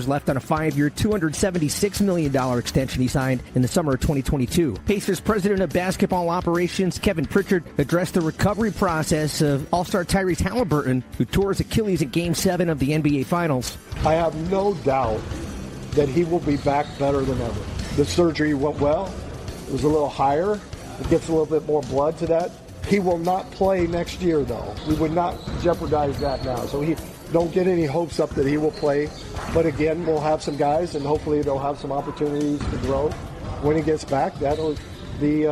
left on a 5-year, $276 million extension he signed in the summer of 2022. Pacers president of basketball operations, Kevin Pritchard, addressed the recovery process of All-Star Tyrese Halliburton, who tore his Achilles at Game 7 of the NBA Finals. I have no doubt that he will be back better than ever. The surgery went well. It was a little higher. It gets a little bit more blood to that. He will not play next year, though. We would not jeopardize that now. So don't get any hopes up that he will play. But again, we'll have some guys, and hopefully they'll have some opportunities to grow. When he gets back, that'll be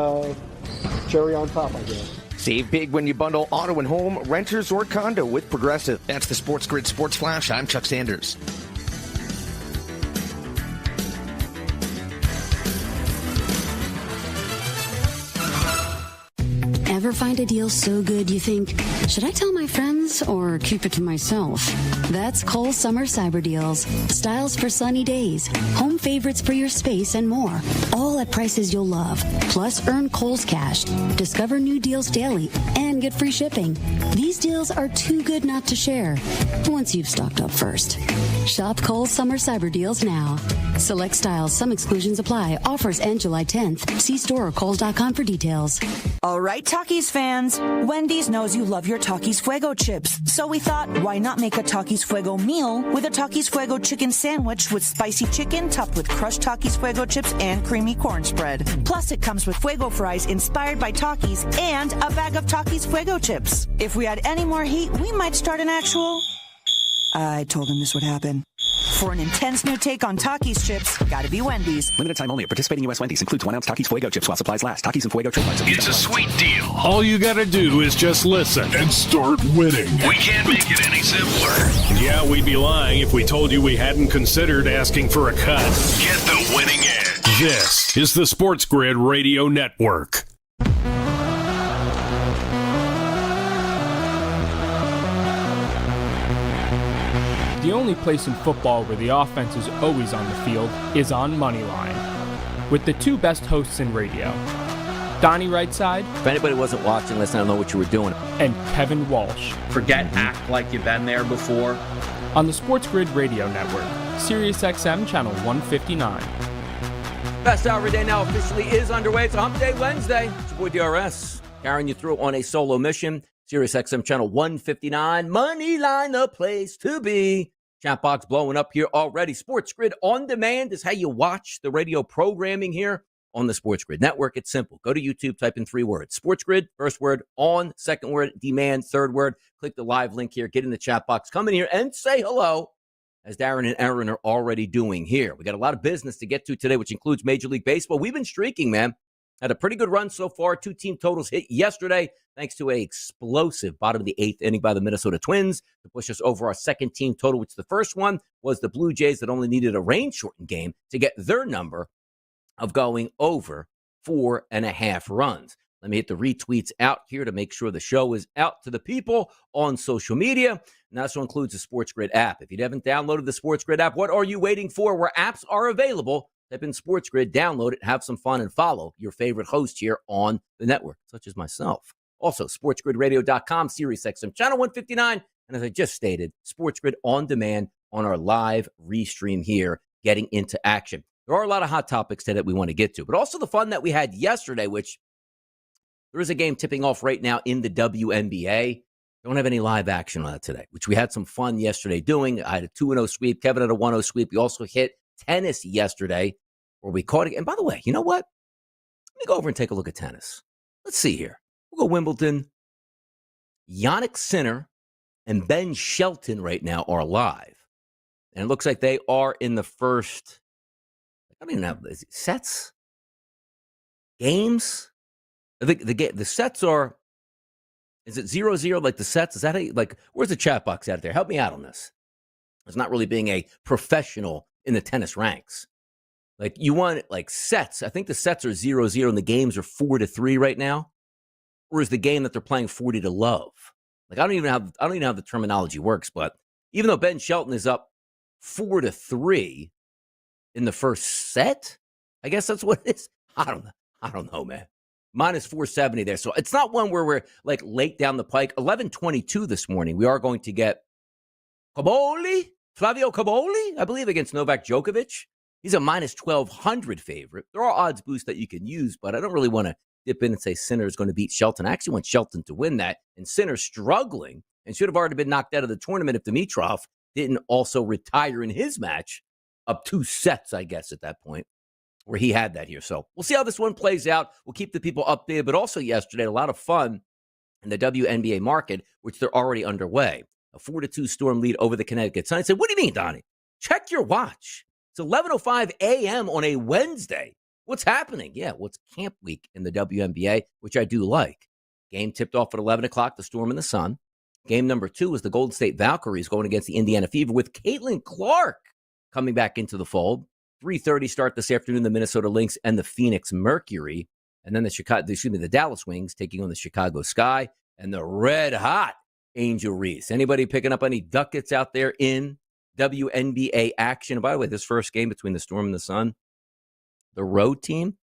cherry on top, I guess. Save big when you bundle auto and home, renters, or condo with Progressive. That's the Sports Grid Sports Flash. I'm Chuck Sanders. Ever find a deal so good you think, should I tell my friends or keep it to myself? That's Kohl's Summer Cyber Deals. Styles for sunny days, home favorites for your space, and more. All at prices you'll love. Plus, earn Kohl's Cash. Discover new deals daily and get free shipping. These deals are too good not to share. Once you've stocked up first. Shop Kohl's Summer Cyber Deals now. Select styles. Some exclusions apply. Offers end July 10th. See store or Kohl's.com for details. All right, Takis fans. Wendy's knows you love your Takis Fuego chips. So we thought, why not make a Takis Fuego meal with a Takis Fuego chicken sandwich with spicy chicken topped with crushed Takis Fuego chips and creamy corn spread. Plus, it comes with Fuego fries inspired by Takis and a bag of Takis Fuego chips. If we had any more heat, we might start an actual... I told him this would happen. For an intense new take on Takis chips, gotta be Wendy's. Limited time only at participating U.S. Wendy's. Includes 1 ounce Takis Fuego chips while supplies last. Takis and Fuego trade marks. It's a sweet deal. All you gotta do is just listen and start winning. We can't make it any simpler. Yeah, we'd be lying if we told you we hadn't considered asking for a cut. Get the winning edge. This is the SportsGrid Radio Network. The only place in football where the offense is always on the field is on Moneyline. With the two best hosts in radio, Donnie Rightside. If anybody wasn't watching, listen, I don't know what you were doing. And Kevin Walsh. Forget act like you've been there before. On the SportsGrid Radio Network, SiriusXM Channel 159. Best hour of the day now officially is underway. It's a Hump Day Wednesday. It's your boy DRS carrying you through on a solo mission. SiriusXM Channel 159. Moneyline, the place to be. Chat box blowing up here already. SportsGrid On Demand is how you watch the radio programming here on the SportsGrid Network. It's simple. Go to YouTube, type in 3 words. SportsGrid, first word, on, second word, demand, third word. Click the live link here. Get in the chat box. Come in here and say hello, as Darren and Aaron are already doing here. We got a lot of business to get to today, which includes Major League Baseball. We've been streaking, man. Had a pretty good run so far. 2 team totals hit yesterday, thanks to an explosive bottom of the 8th inning by the Minnesota Twins to push us over our second team total, which the first one was the Blue Jays that only needed a rain-shortened game to get their number of going over 4.5 runs. Let me hit the retweets out here to make sure the show is out to the people on social media. And that also includes the SportsGrid app. If you haven't downloaded the SportsGrid app, what are you waiting for? Where apps are available, type in SportsGrid, download it, have some fun, and follow your favorite host here on the network, such as myself. Also, SportsGridRadio.com, SiriusXM Channel 159. And as I just stated, SportsGrid On Demand on our live restream here, getting into action. There are a lot of hot topics today that we want to get to, but also the fun that we had yesterday, which there is a game tipping off right now in the WNBA. Don't have any live action on that today, which we had some fun yesterday doing. I had a 2-0 sweep. Kevin had a 1-0 sweep. We also hit tennis yesterday, where we caught it. And by the way, you know what? Let me go over and take a look at tennis. Let's see here. We'll go Wimbledon. Yannick Sinner and Ben Shelton right now are live. And it looks like they are in the first, I don't even know, sets? Games? I think the sets are, is it 0-0 like the sets? Is that where's the chat box out there? Help me out on this. It's not really being a professional in the tennis ranks. Like, you want, like, sets. I think the sets are 0-0 and the games are 4-3 right now. Or is the game that they're playing 40-love? Like, I don't even know how the terminology works, but even though Ben Shelton is up 4-3 in the first set, I guess that's what it is. I don't know, man. Minus 470 there. So it's not one where we're like late down the pike. 11:22 this morning. We are going to get Kaboli Flavio Caboli, I believe, against Novak Djokovic. He's a minus 1,200 favorite. There are odds boosts that you can use, but I don't really want to dip in and say Sinner is going to beat Shelton. I actually want Shelton to win that, and Sinner struggling and should have already been knocked out of the tournament if Dimitrov didn't also retire in his match up 2 sets, I guess, at that point, where he had that here. So we'll see how this one plays out. We'll keep the people updated, but also yesterday, a lot of fun in the WNBA market, which they're already underway. A 4-2 Storm lead over the Connecticut Sun. I said, what do you mean, Donnie? Check your watch. It's 11:05 a.m. on a Wednesday. What's happening? Yeah, well, it's camp week in the WNBA, which I do like. Game tipped off at 11 o'clock, the Storm and the Sun. Game number 2 is the Golden State Valkyries going against the Indiana Fever with Caitlin Clark coming back into the fold. 3:30 start this afternoon, the Minnesota Lynx and the Phoenix Mercury. And then the Dallas Wings taking on the Chicago Sky and the red-hot Angel Reese. Anybody picking up any ducats out there in WNBA action? And by the way, this first game between the Storm and the Sun, the road team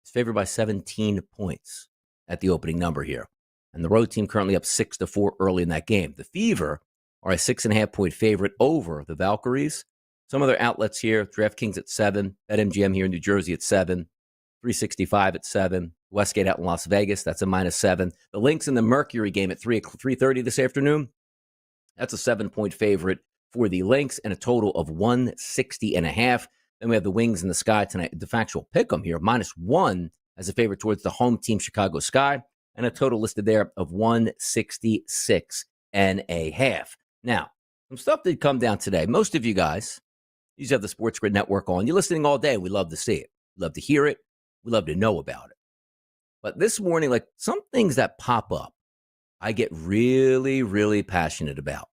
is favored by 17 points at the opening number here. And the road team currently up 6-4 early in that game. The Fever are a 6.5-point favorite over the Valkyries. Some other outlets here, DraftKings at 7, BetMGM here in New Jersey at 7, 365 at 7, Westgate out in Las Vegas, that's a -7. The Lynx and the Mercury game at 3:30 this afternoon, that's a 7-point favorite for the Lynx and a total of 160.5. Then we have the Wings and the Sky tonight. The factual pick'em here, -1 as a favorite towards the home team Chicago Sky, and a total listed there of 166.5. Now, some stuff did come down today. Most of you guys, you have the SportsGrid network on. You're listening all day. We love to see it. We love to hear it. We love to know about it. But this morning, like some things that pop up, I get really, really passionate about.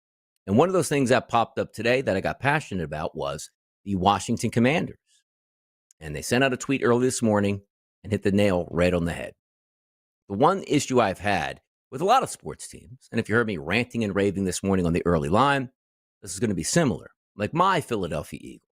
And one of those things that popped up today that I got passionate about was the Washington Commanders. And they sent out a tweet early this morning and hit the nail right on the head. The one issue I've had with a lot of sports teams, and if you heard me ranting and raving this morning on the early line, this is going to be similar. Like my Philadelphia Eagles,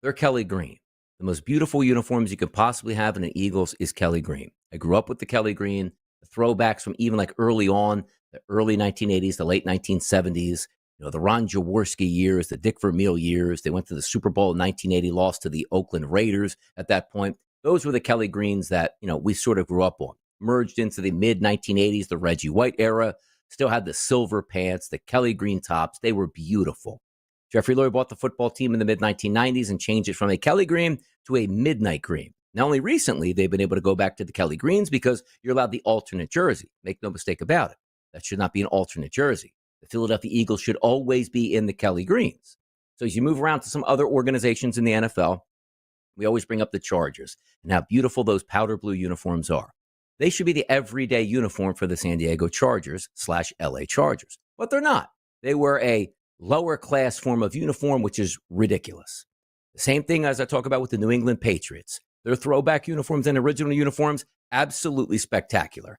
they're Kelly Green. The most beautiful uniforms you could possibly have in an Eagles is Kelly Green. I grew up with the Kelly Green, the throwbacks from even like early on, the early 1980s, the late 1970s, the Ron Jaworski years, the Dick Vermeil years. They went to the Super Bowl in 1980, lost to the Oakland Raiders at that point. Those were the Kelly Greens that, we sort of grew up on. Merged into the mid-1980s, the Reggie White era, still had the silver pants, the Kelly Green tops. They were beautiful. Jeffrey Lurie bought the football team in the mid-1990s and changed it from a Kelly Green to a midnight green. Now, only recently, they've been able to go back to the Kelly Greens because you're allowed the alternate jersey. Make no mistake about it. That should not be an alternate jersey. The Philadelphia Eagles should always be in the Kelly Greens. So as you move around to some other organizations in the NFL, we always bring up the Chargers and how beautiful those powder blue uniforms are. They should be the everyday uniform for the San Diego Chargers/LA Chargers. But they're not. They wear a lower class form of uniform, which is ridiculous. The same thing as I talk about with the New England Patriots. Their throwback uniforms and original uniforms, absolutely spectacular.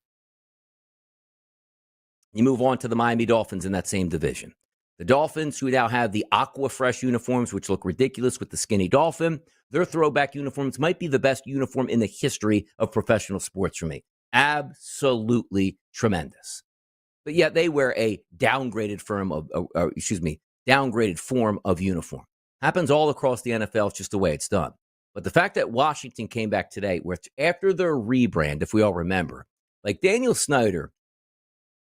You move on to the Miami Dolphins in that same division. The Dolphins, who now have the Aqua Fresh uniforms, which look ridiculous with the skinny dolphin, their throwback uniforms might be the best uniform in the history of professional sports for me. Absolutely tremendous. But yet they wear a downgraded form of uniform. Happens all across the NFL. It's just the way it's done. But the fact that Washington came back today, which after their rebrand, if we all remember, like Daniel Snyder,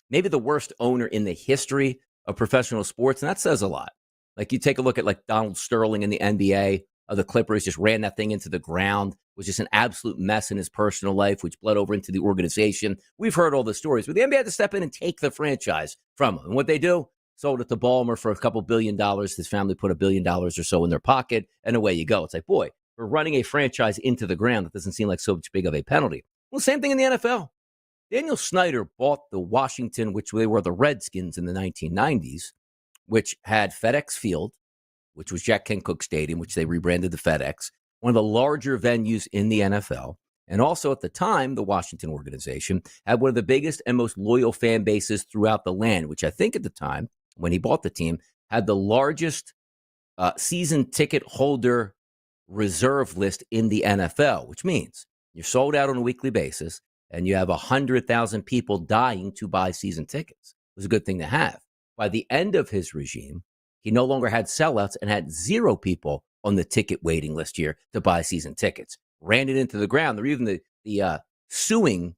maybe the worst owner in the history of professional sports, and that says a lot. Like you take a look at like Donald Sterling in the NBA, of the Clippers, just ran that thing into the ground, was just an absolute mess in his personal life, which bled over into the organization. We've heard all the stories, but the NBA had to step in and take the franchise from him. And what they do, sold it to Ballmer for a couple $1 billion. His family put $1 billion or so in their pocket, and away you go. It's like, boy, for running a franchise into the ground, that doesn't seem like so much big of a penalty. Well, same thing in the NFL. Daniel Snyder bought the Washington, which they were the Redskins in the 1990s, which had FedEx Field, which was Jack Kent Cooke Stadium, which they rebranded to FedEx, one of the larger venues in the NFL. And also at the time, the Washington organization had one of the biggest and most loyal fan bases throughout the land, which I think at the time, when he bought the team, had the largest season ticket holder reserve list in the NFL, which means you're sold out on a weekly basis and you have 100,000 people dying to buy season tickets. It was a good thing to have. By the end of his regime, He no longer had sellouts and had 0 people on the ticket waiting list here to buy season tickets. Ran it into the ground. There even the suing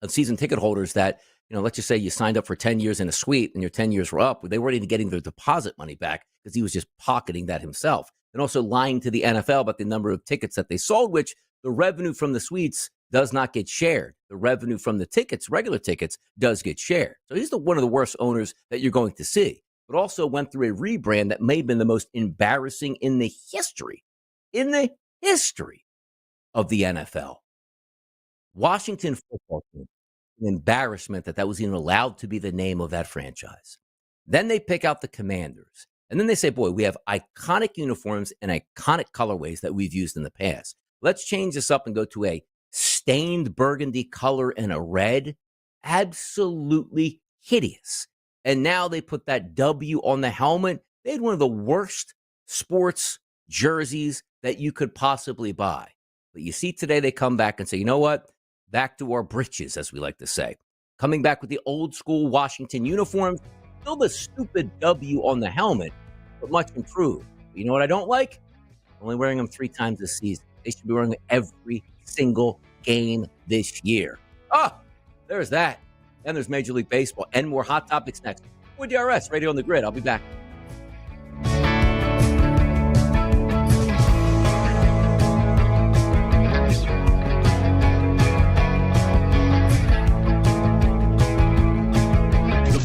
of season ticket holders that, let's just say you signed up for 10 years in a suite and your 10 years were up. They weren't even getting their deposit money back because he was just pocketing that himself. And also lying to the NFL about the number of tickets that they sold, which the revenue from the suites does not get shared. The revenue from the tickets, regular tickets, does get shared. So he's one of the worst owners that you're going to see. But also went through a rebrand that may have been the most embarrassing in the history of the NFL. Washington football team, an embarrassment that was even allowed to be the name of that franchise. Then they pick out the Commanders. And then they say, boy, we have iconic uniforms and iconic colorways that we've used in the past. Let's change this up and go to a stained burgundy color and a red. Absolutely hideous. And now they put that W on the helmet. They had one of the worst sports jerseys that you could possibly buy. But you see today they come back and say, you know what? Back to our britches, as we like to say. Coming back with the old school Washington uniforms. Still the stupid W on the helmet, but much improved. But you know what I don't like? Only wearing them 3 times this season. They should be wearing them every single game this year. There's that. And there's Major League Baseball and more hot topics next. With DRS, Radio on the Grid. I'll be back.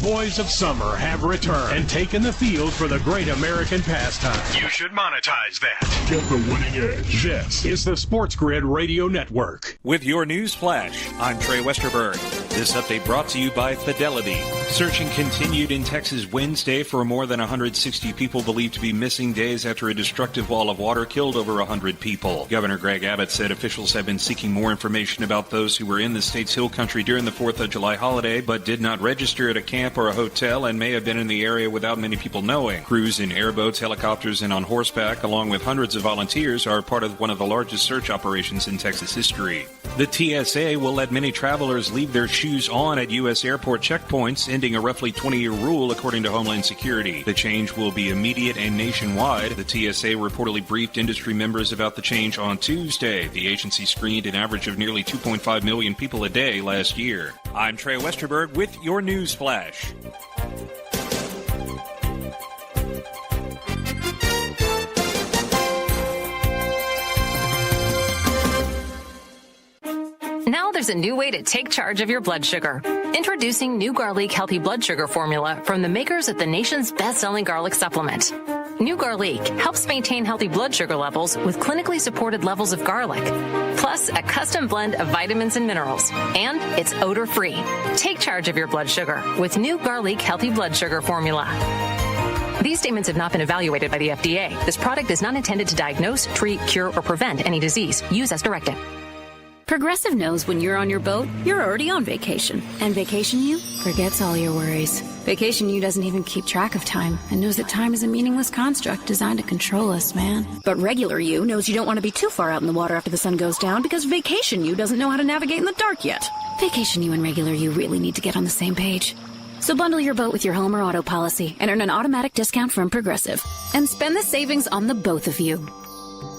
Boys of summer have returned and taken the field for the great American pastime. You should monetize that. Get the winning edge. This is the SportsGrid Radio Network. With your news flash, I'm Trey Westerberg. This update brought to you by Fidelity. Searching continued in Texas Wednesday for more than 160 people believed to be missing days after a destructive wall of water killed over 100 people. Governor Greg Abbott said officials have been seeking more information about those who were in the state's hill country during the 4th of July holiday but did not register at a camp or a hotel and may have been in the area without many people knowing. Crews in airboats, helicopters, and on horseback, along with hundreds of volunteers, are part of one of the largest search operations in Texas history. The TSA will let many travelers leave their shoes on at U.S. airport checkpoints, ending a roughly 20-year rule, according to Homeland Security. The change will be immediate and nationwide. The TSA reportedly briefed industry members about the change on Tuesday. The agency screened an average of nearly 2.5 million people a day last year. I'm Trey Westerberg with your news flash. Now there's a new way to take charge of your blood sugar. Introducing New Garlic Healthy Blood Sugar Formula from the makers of the nation's best-selling garlic supplement. New Garlic helps maintain healthy blood sugar levels with clinically supported levels of garlic, plus a custom blend of vitamins and minerals. And it's odor-free. Take charge of your blood sugar with New Garlic Healthy Blood Sugar Formula. These statements have not been evaluated by the FDA. This product is not intended to diagnose, treat, cure, or prevent any disease. Use as directed. Progressive knows when you're on your boat, you're already on vacation. And Vacation You forgets all your worries. Vacation You doesn't even keep track of time and knows that time is a meaningless construct designed to control us, man. But Regular You knows you don't want to be too far out in the water after the sun goes down because Vacation You doesn't know how to navigate in the dark yet. Vacation You and Regular You really need to get on the same page. So bundle your boat with your home or auto policy and earn an automatic discount from Progressive. And spend the savings on the both of you.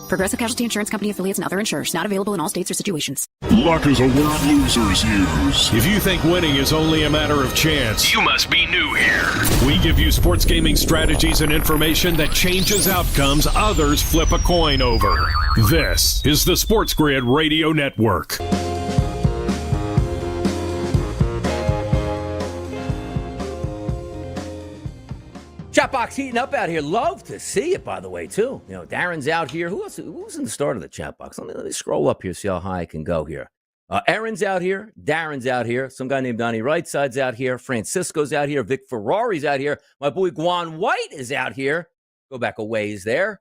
Progressive Casualty Insurance Company affiliates and other insurers. Not available in all states or situations. Luck is a word losers use. If you think winning is only a matter of chance, You must be new here. we give you sports gaming strategies and information that changes outcomes others flip a coin over. This is the SportsGrid Radio Network. Chat box heating up out here. Love to see it, by the way, too. Darren's out here. Who else? Who's in the start of the chat box? Let me scroll up here, see how high I can go here. Aaron's out here. Darren's out here. Some guy named Donnie Wrightside's out here. Francisco's out here. Vic Ferrari's out here. My boy Guan White is out here. Go back a ways there.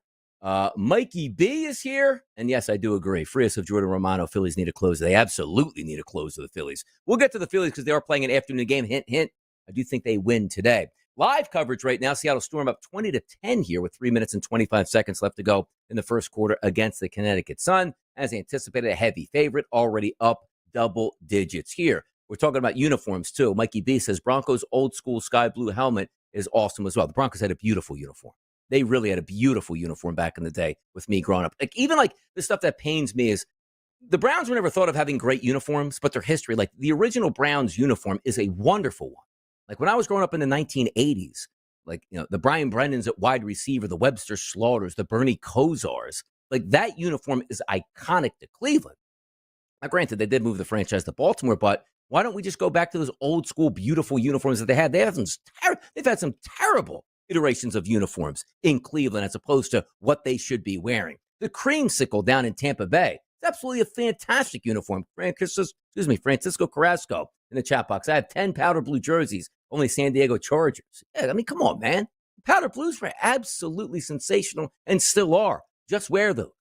Mikey B is here. And yes, I do agree. Frias of Jordan Romano, Phillies need a close. They absolutely need a close to the Phillies. We'll get to the Phillies because they are playing an afternoon game. Hint, hint. I do think they win today. Live coverage right now. Seattle Storm up 20-10 here with 3 minutes and 25 seconds left to go in the first quarter against the Connecticut Sun. As anticipated, a heavy favorite, already up double digits here. We're talking about uniforms, too. Mikey B says Broncos old school sky blue helmet is awesome as well. The Broncos had a beautiful uniform. They really had a beautiful uniform back in the day with me growing up. Like, even like the stuff that pains me is the Browns were never thought of having great uniforms, but their history, like the original Browns uniform is a wonderful one. Like when I was growing up in the 1980s, like, the Brian Brennans at wide receiver, the Webster Slaughters, the Bernie Kosars, like that uniform is iconic to Cleveland. Now, granted, they did move the franchise to Baltimore, but why don't we just go back to those old school, beautiful uniforms that they had? They've had some terrible iterations of uniforms in Cleveland as opposed to what they should be wearing. The creamsicle down in Tampa Bay, it's absolutely a fantastic uniform. Francisco Carrasco in the chat box. I have 10 powder blue jerseys, only San Diego Chargers. Yeah, I mean, come on, man. Powder blues were absolutely sensational and still are. Just wear those.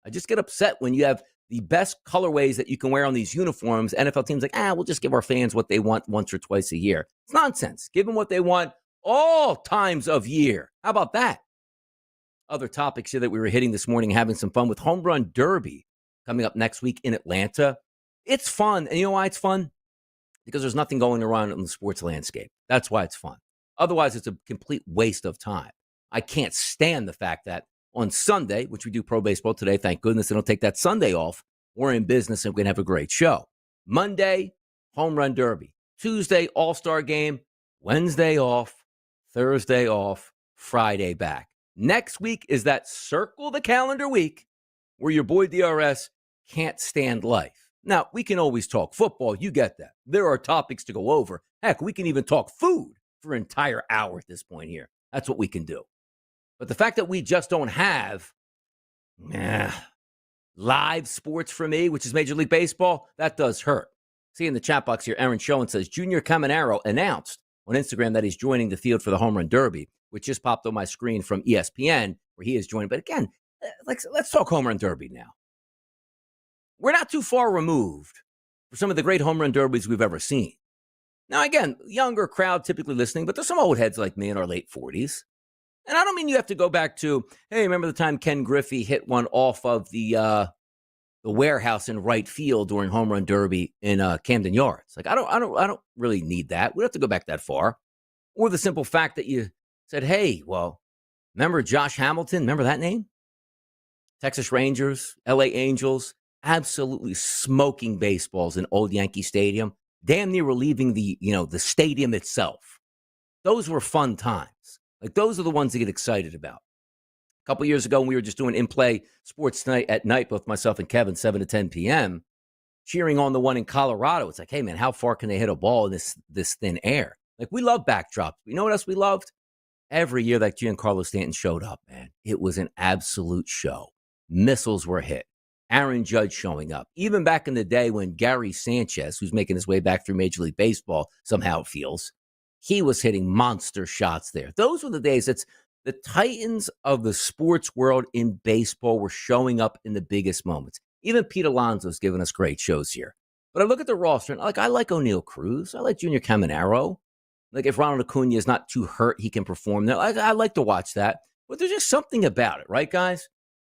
I just get upset when you have the best colorways that you can wear on these uniforms. NFL teams like, we'll just give our fans what they want once or twice a year. It's nonsense. Give them what they want all times of year. How about that? Other topics here that we were hitting this morning, having some fun with Home Run Derby coming up next week in Atlanta. It's fun. And you know why it's fun? Because there's nothing going around in the sports landscape. That's why it's fun. Otherwise, it's a complete waste of time. I can't stand the fact that on Sunday, which we do pro baseball today, thank goodness they don't take that Sunday off, we're in business and we're going to have a great show. Monday, Home Run Derby. Tuesday, All-Star Game. Wednesday off. Thursday off. Friday back. Next week is that circle the calendar week where your boy DRS can't stand life. Now, we can always talk football. You get that. There are topics to go over. Heck, we can even talk food for an entire hour at this point here. That's what we can do. But the fact that we just don't have live sports for me, which is Major League Baseball, that does hurt. See in the chat box here, Aaron Schoen says, Junior Caminero announced on Instagram that he's joining the field for the Home Run Derby, which just popped on my screen from ESPN, where he is joining. But again, let's talk Home Run Derby now. We're not too far removed from some of the great Home Run Derbies we've ever seen. Now, again, younger crowd typically listening, but there's some old heads like me in our late 40s. And I don't mean you have to go back to, hey, remember the time Ken Griffey hit one off of the warehouse in right field during Home Run Derby in Camden Yards? Like, I don't really need that. We don't have to go back that far. Or the simple fact that you said, hey, well, remember Josh Hamilton? Remember that name? Texas Rangers, LA Angels, absolutely smoking baseballs in old Yankee Stadium, damn near relieving the stadium itself. Those were fun times. Like, those are the ones to get excited about. A couple years ago, when we were just doing in-play sports night at night, both myself and Kevin, 7 to 10 p.m., cheering on the one in Colorado. It's like, hey, man, how far can they hit a ball in this thin air? Like, we love backdrops. You know what else we loved? Every year that Giancarlo Stanton showed up, man, it was an absolute show. Missiles were hit. Aaron Judge showing up. Even back in the day when Gary Sanchez, who's making his way back through Major League Baseball, somehow it feels, he was hitting monster shots there. Those were the days that's the titans of the sports world in baseball were showing up in the biggest moments. Even Pete Alonso's giving us great shows here. But I look at the roster, and I like O'Neal Cruz. I like Junior Caminero. Like, if Ronald Acuna is not too hurt, he can perform there. I like to watch that. But there's just something about it, right, guys?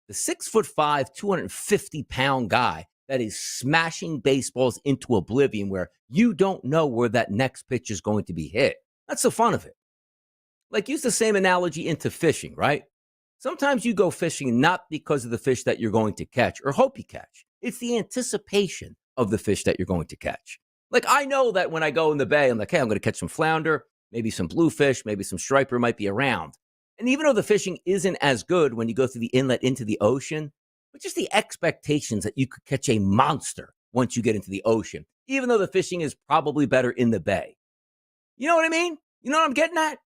The 6'5", 250-pound guy that is smashing baseballs into oblivion where you don't know where that next pitch is going to be hit. That's the fun of it. Like, use the same analogy into fishing, right? Sometimes you go fishing not because of the fish that you're going to catch or hope you catch. It's the anticipation of the fish that you're going to catch. Like, I know that when I go in the bay, I'm like, hey, I'm going to catch some flounder, maybe some bluefish, maybe some striper might be around. And even though the fishing isn't as good when you go through the inlet into the ocean, but just the expectations that you could catch a monster once you get into the ocean, even though the fishing is probably better in the bay. You know what I mean? You know what I'm getting at?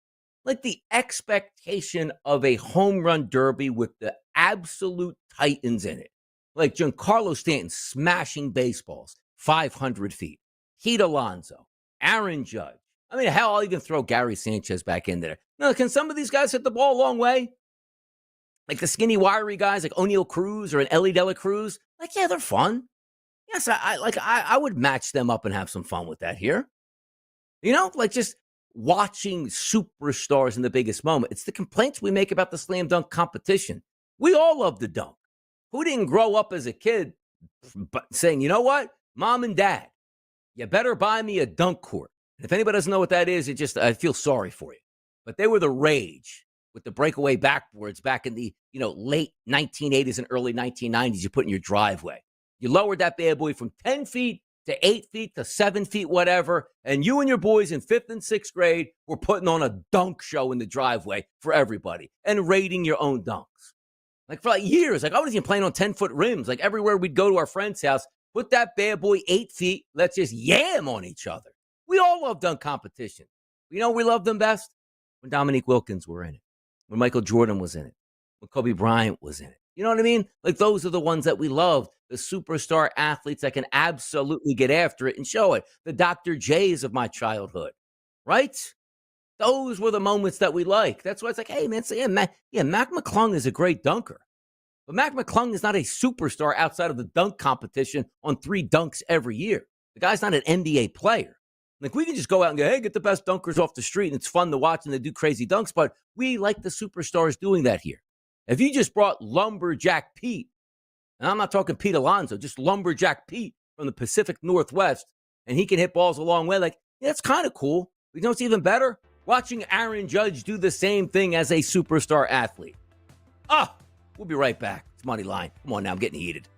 Like, the expectation of a home run derby with the absolute titans in it. Like Giancarlo Stanton smashing baseballs 500 feet. Pete Alonso, Aaron Judge. I mean, hell, I'll even throw Gary Sanchez back in there. Now, can some of these guys hit the ball a long way? Like the skinny, wiry guys like O'Neal Cruz or an Ellie Dela Cruz? Like, yeah, they're fun. Yes, I would match them up and have some fun with that here. You know, like just watching superstars in the biggest moment. It's the complaints we make about the slam dunk competition. We all love the dunk. Who didn't grow up as a kid but saying, you know what, Mom and Dad, you better buy me a dunk court. And if anybody doesn't know what that is, I feel sorry for you. but they were the rage with the breakaway backboards back in the late 1980s and early 1990s. You put in your driveway. You lowered that bad boy from 10 feet to 8 feet to 7 feet, whatever, and you and your boys in 5th and 6th grade were putting on a dunk show in the driveway for everybody and rating your own dunks. Like for years, I wasn't even playing on 10-foot rims. Like everywhere we'd go to our friend's house, put that bad boy 8 feet, let's just yam on each other. We all love dunk competition. You know we loved them best? When Dominique Wilkins were in it, when Michael Jordan was in it, when Kobe Bryant was in it. You know what I mean? Like those are the ones that we loved, the superstar athletes that can absolutely get after it and show it. The Dr. J's of my childhood, right? Those were the moments that we like. That's why it's like, hey, man, Mac McClung is a great dunker. But Mac McClung is not a superstar outside of the dunk competition on 3 dunks every year. The guy's not an NBA player. Like, we can just go out and go, hey, get the best dunkers off the street, and it's fun to watch, and they do crazy dunks, but we like the superstars doing that here. If you just brought Lumberjack Pete, and I'm not talking Pete Alonso, just Lumberjack Pete from the Pacific Northwest, and he can hit balls a long way, like, yeah, it's kind of cool. You know what's even better? Watching Aaron Judge do the same thing as a superstar athlete. We'll be right back. It's Moneyline. Come on now, I'm getting heated.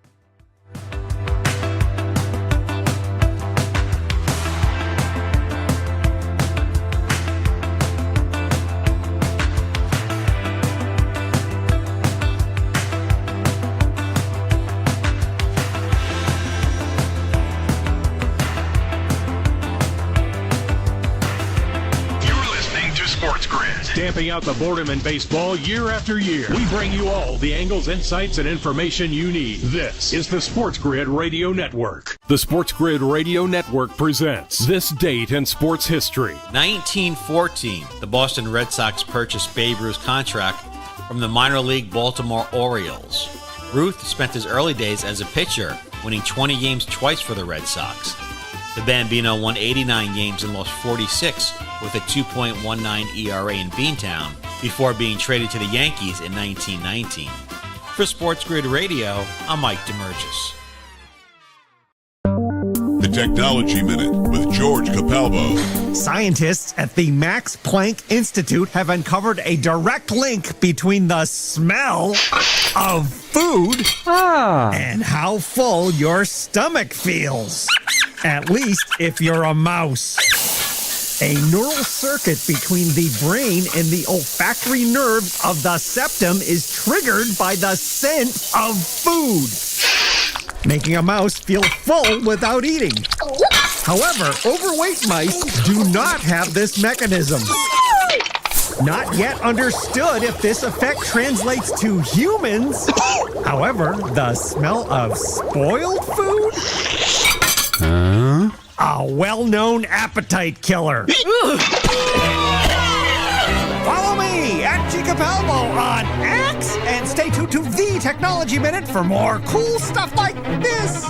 Stamping out the boredom in baseball year after year. We bring you all the angles, insights, and information you need. This is the SportsGrid Radio Network. The SportsGrid Radio Network presents This Date in Sports History. 1914, the Boston Red Sox purchased Babe Ruth's contract from the minor league Baltimore Orioles. Ruth spent his early days as a pitcher, winning 20 games twice for the Red Sox. The Bambino won 89 games and lost 46 with a 2.19 ERA in Beantown before being traded to the Yankees in 1919. For SportsGrid Radio, I'm Mike DeMurgis. The Technology Minute with George Capalbo. Scientists at the Max Planck Institute have uncovered a direct link between the smell of food and how full your stomach feels. At least if you're a mouse. A neural circuit between the brain and the olfactory nerves of the septum is triggered by the scent of food, making a mouse feel full without eating. However, overweight mice do not have this mechanism. Not yet understood if this effect translates to humans. However, the smell of spoiled food? A well-known appetite killer. Follow me at Capalbo on X and stay tuned to The Technology Minute for more cool stuff like this.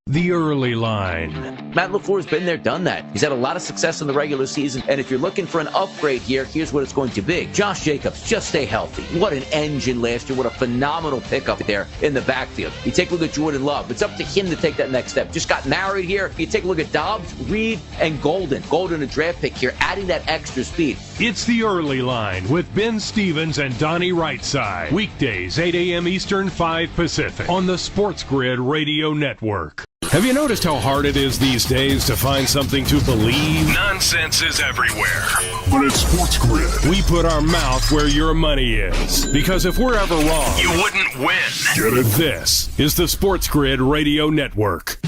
The early line. Matt LaFleur's been there, done that. He's had a lot of success in the regular season, and if you're looking for an upgrade here, here's what it's going to be. Josh Jacobs, just stay healthy. What an engine last year. What a phenomenal pickup there in the backfield. You take a look at Jordan Love. It's up to him to take that next step. Just got married here. You take a look at Dobbs, Reed, and Golden. Golden, a draft pick here, adding that extra speed. It's the early line with Ben Stevens and Donnie Rightside. Weekdays, 8 a.m. Eastern, 5 Pacific on the SportsGrid Radio Network. Have you noticed how hard it is these days to find something to believe? Nonsense is everywhere. But at SportsGrid, we put our mouth where your money is. Because if we're ever wrong, you wouldn't win. Get it? This is the SportsGrid Radio Network.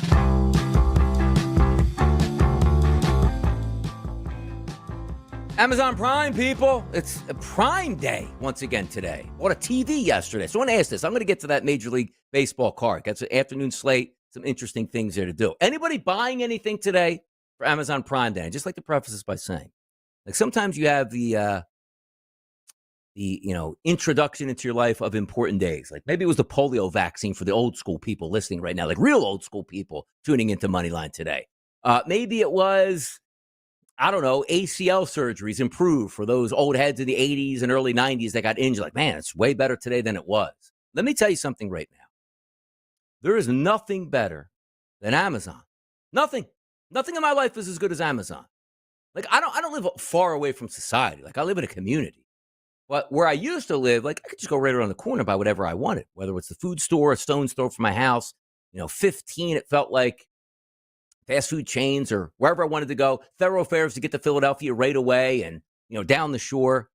Amazon Prime, people. It's a Prime Day once again today. Bought a TV yesterday. So I want to ask this. I'm going to get to that Major League Baseball card. Got an afternoon slate. Some interesting things there to do. Anybody buying anything today for Amazon Prime Day? I'd just like to preface this by saying, like, sometimes you have the introduction into your life of important days. Like maybe it was the polio vaccine for the old school people listening right now, like real old school people tuning into Moneyline today. Maybe it was, I don't know, ACL surgeries improved for those old heads in the 80s and early 90s that got injured. Like, man, it's way better today than it was. Let me tell you something right now. There is nothing better than Amazon. Nothing. Nothing in my life is as good as Amazon. Like, I don't live far away from society. Like, I live in a community. But where I used to live, like, I could just go right around the corner and buy whatever I wanted, whether it's the food store, a stone throw from my house. 15, it felt like fast food chains or wherever I wanted to go, thoroughfares to get to Philadelphia right away and, down the shore.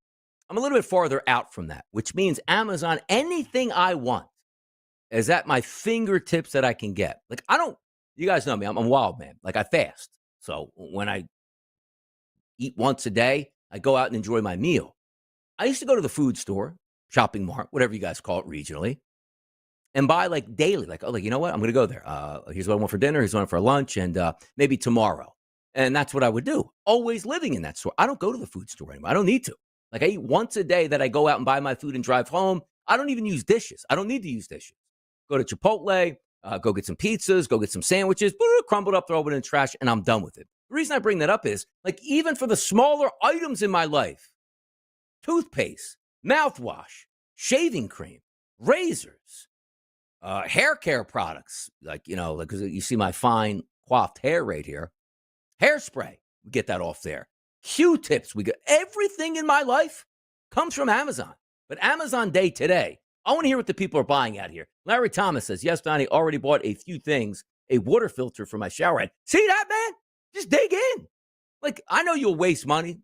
I'm a little bit farther out from that, which means Amazon, anything I want is at my fingertips that I can get. Like, you guys know me, I'm a wild man. Like, I fast. So when I eat once a day, I go out and enjoy my meal. I used to go to the food store, shopping mart, whatever you guys call it regionally, and buy like daily. Like, you know what? I'm going to go there. Here's what I want for dinner. Here's what I want for lunch, and maybe tomorrow. And that's what I would do. Always living in that store. I don't go to the food store anymore. I don't need to. Like, I eat once a day that I go out and buy my food and drive home. I don't even use dishes. I don't need to use dishes. Go to Chipotle, go get some pizzas, go get some sandwiches, crumble it up, throw it in the trash, and I'm done with it. The reason I bring that up is, like, even for the smaller items in my life, toothpaste, mouthwash, shaving cream, razors, hair care products, because you see my fine coiffed hair right here. Hairspray, we get that off there. Q-tips, we get everything in my life comes from Amazon. But Amazon Day today, I want to hear what the people are buying out here. Larry Thomas says, yes, Donnie, already bought a few things, a water filter for my shower head. See that, man? Just dig in. Like, I know you'll waste money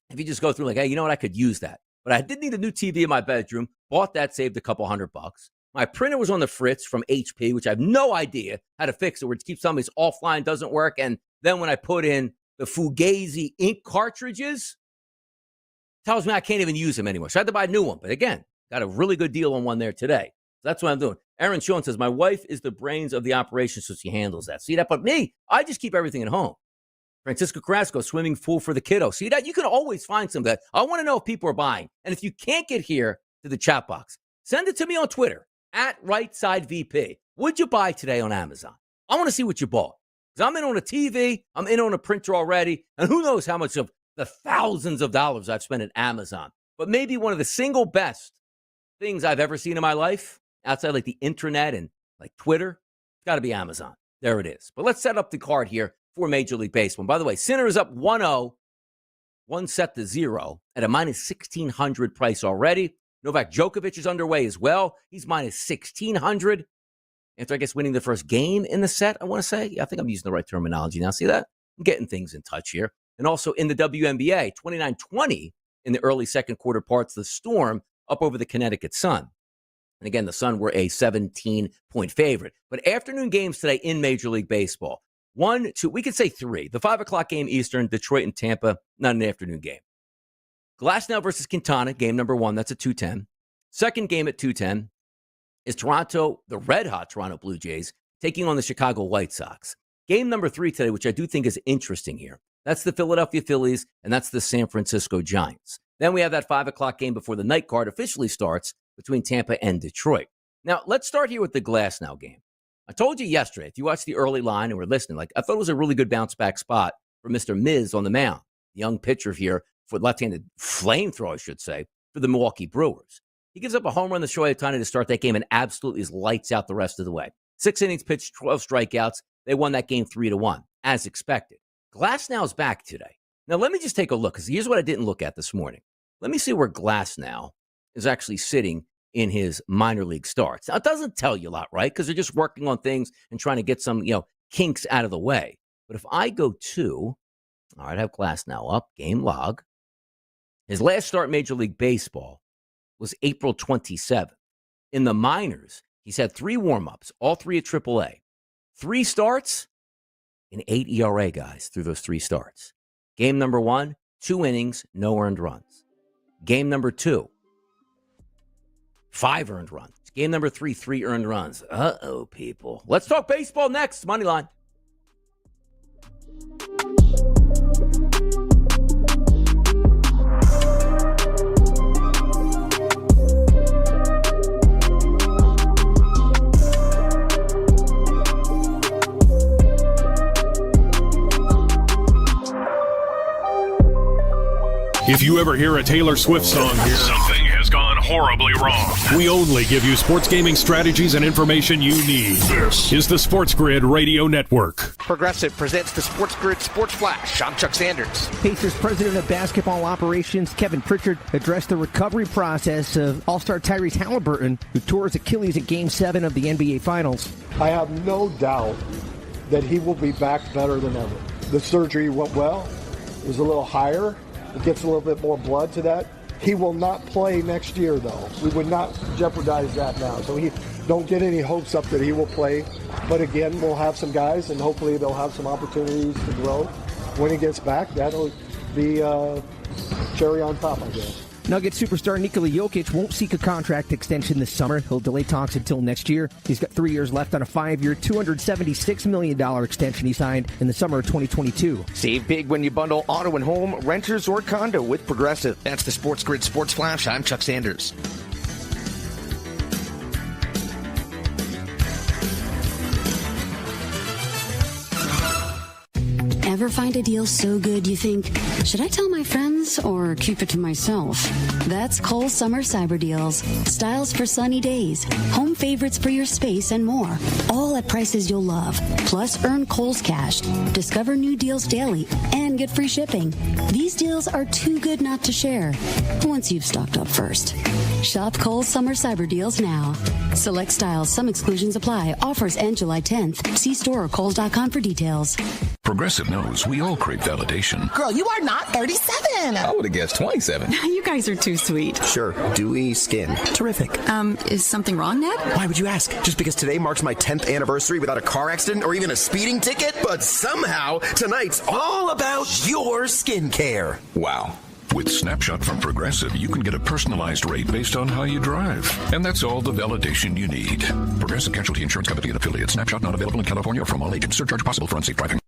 if you just go through like, hey, you know what? I could use that. But I did need a new TV in my bedroom. Bought that, saved a couple $100. My printer was on the fritz from HP, which I have no idea how to fix it, where it keeps telling me it's offline, doesn't work. And then when I put in the Fugazi ink cartridges, tells me I can't even use them anymore. So I had to buy a new one. But again, got a really good deal on one there today. So that's what I'm doing. Aaron Sean says, my wife is the brains of the operation, so she handles that. See that? But me, I just keep everything at home. Francisco Carrasco, swimming pool for the kiddo. See that? You can always find some of that. I want to know if people are buying. And if you can't get here to the chat box, send it to me on Twitter, @RightSideVP. What'd you buy today on Amazon? I want to see what you bought. Because I'm in on a TV, I'm in on a printer already, and who knows how much of the thousands of dollars I've spent at Amazon. But maybe one of the single best things I've ever seen in my life, outside like the internet and like Twitter, it's got to be Amazon. There it is. But let's set up the card here for Major League Baseball. By the way, Sinner is up 1-0, 1-0 at a minus 1,600 price already. Novak Djokovic is underway as well. He's minus 1,600. After, I guess, winning the first game in the set, I want to say. Yeah, I think I'm using the right terminology now. See that? I'm getting things in touch here. And also in the WNBA, 29-20 in the early second quarter parts, the Storm up over the Connecticut Sun. And again, the Sun were a 17-point favorite. But afternoon games today in Major League Baseball. 1, 2, we could say 3. The 5 o'clock game Eastern, Detroit and Tampa, not an afternoon game. Glasnow versus Quintana, game number 1, that's at 2:10. Second game at 2:10 is Toronto, the red-hot Toronto Blue Jays, taking on the Chicago White Sox. Game number 3 today, which I do think is interesting here. That's the Philadelphia Phillies, and that's the San Francisco Giants. Then we have that 5 o'clock game before the night card officially starts between Tampa and Detroit. Now, let's start here with the Glasnow game. I told you yesterday, if you watched the early line and were listening, I thought it was a really good bounce-back spot for Mr. Miz on the mound, the young pitcher here for left-handed flamethrower, I should say, for the Milwaukee Brewers. He gives up a home run to Shohei Ohtani to start that game and absolutely is lights out the rest of the way. 6 innings pitched, 12 strikeouts. They won that game 3-1, as expected. Glasnow's back today. Now, let me just take a look, because here's what I didn't look at this morning. Let me see where Glasnow is actually sitting in his minor league starts. Now, it doesn't tell you a lot, right? Because they're just working on things and trying to get some, kinks out of the way. But if I go to, all right, I have Glasnow up, game log. His last start in Major League Baseball was April 27th. In the minors, he's had 3 warm-ups, all 3 at AAA. 3 starts and 8 ERA, guys, through those 3 starts. Game number 1, 2 innings, no earned runs. Game number 2, 5 earned runs. Game number 3, 3 earned runs. Uh-oh, people. Let's talk baseball next. Moneyline. If you ever hear a Taylor Swift song here, something has gone horribly wrong. We only give you sports gaming strategies and information you need. This is the SportsGrid Radio Network. Progressive presents the SportsGrid Sports Flash. I'm Chuck Sanders. Pacers president of basketball operations, Kevin Pritchard, addressed the recovery process of All-Star Tyrese Halliburton, who tore his Achilles at Game 7 of the NBA Finals. I have no doubt that he will be back better than ever. The surgery went well. It was a little higher. It gets a little bit more blood to that. He will not play next year, though. We would not jeopardize that now. So he don't get any hopes up that he will play. But again, we'll have some guys, and hopefully they'll have some opportunities to grow. When he gets back, that'll be cherry on top, I guess. Nuggets superstar Nikola Jokic won't seek a contract extension this summer. He'll delay talks until next year. He's got 3 years left on a 5-year, $276 million extension he signed in the summer of 2022. Save big when you bundle auto and home, renters, or condo with Progressive. That's the SportsGrid Sports Flash. I'm Chuck Sanders. Ever find a deal so good you think, should I tell my friends or keep it to myself? That's Kohl's Summer Cyber Deals. Styles for sunny days, home favorites for your space, and more. All at prices you'll love. Plus, earn Kohl's Cash. Discover new deals daily and get free shipping. These deals are too good not to share once you've stocked up first. Shop Kohl's Summer Cyber Deals now. Select styles. Some exclusions apply. Offers end July 10th. See store or Kohls.com for details. Progressive knows we all crave validation. Girl, you are not 37. I would have guessed 27. You guys are too sweet. Sure. Dewy skin. Terrific. Is something wrong, Ned? Why would you ask? Just because today marks my 10th anniversary without a car accident or even a speeding ticket? But somehow, tonight's all about your skincare. Wow. With Snapshot from Progressive, you can get a personalized rate based on how you drive. And that's all the validation you need. Progressive Casualty Insurance Company and affiliates. Snapshot not available in California or from all agents. Surcharge possible for unsafe driving.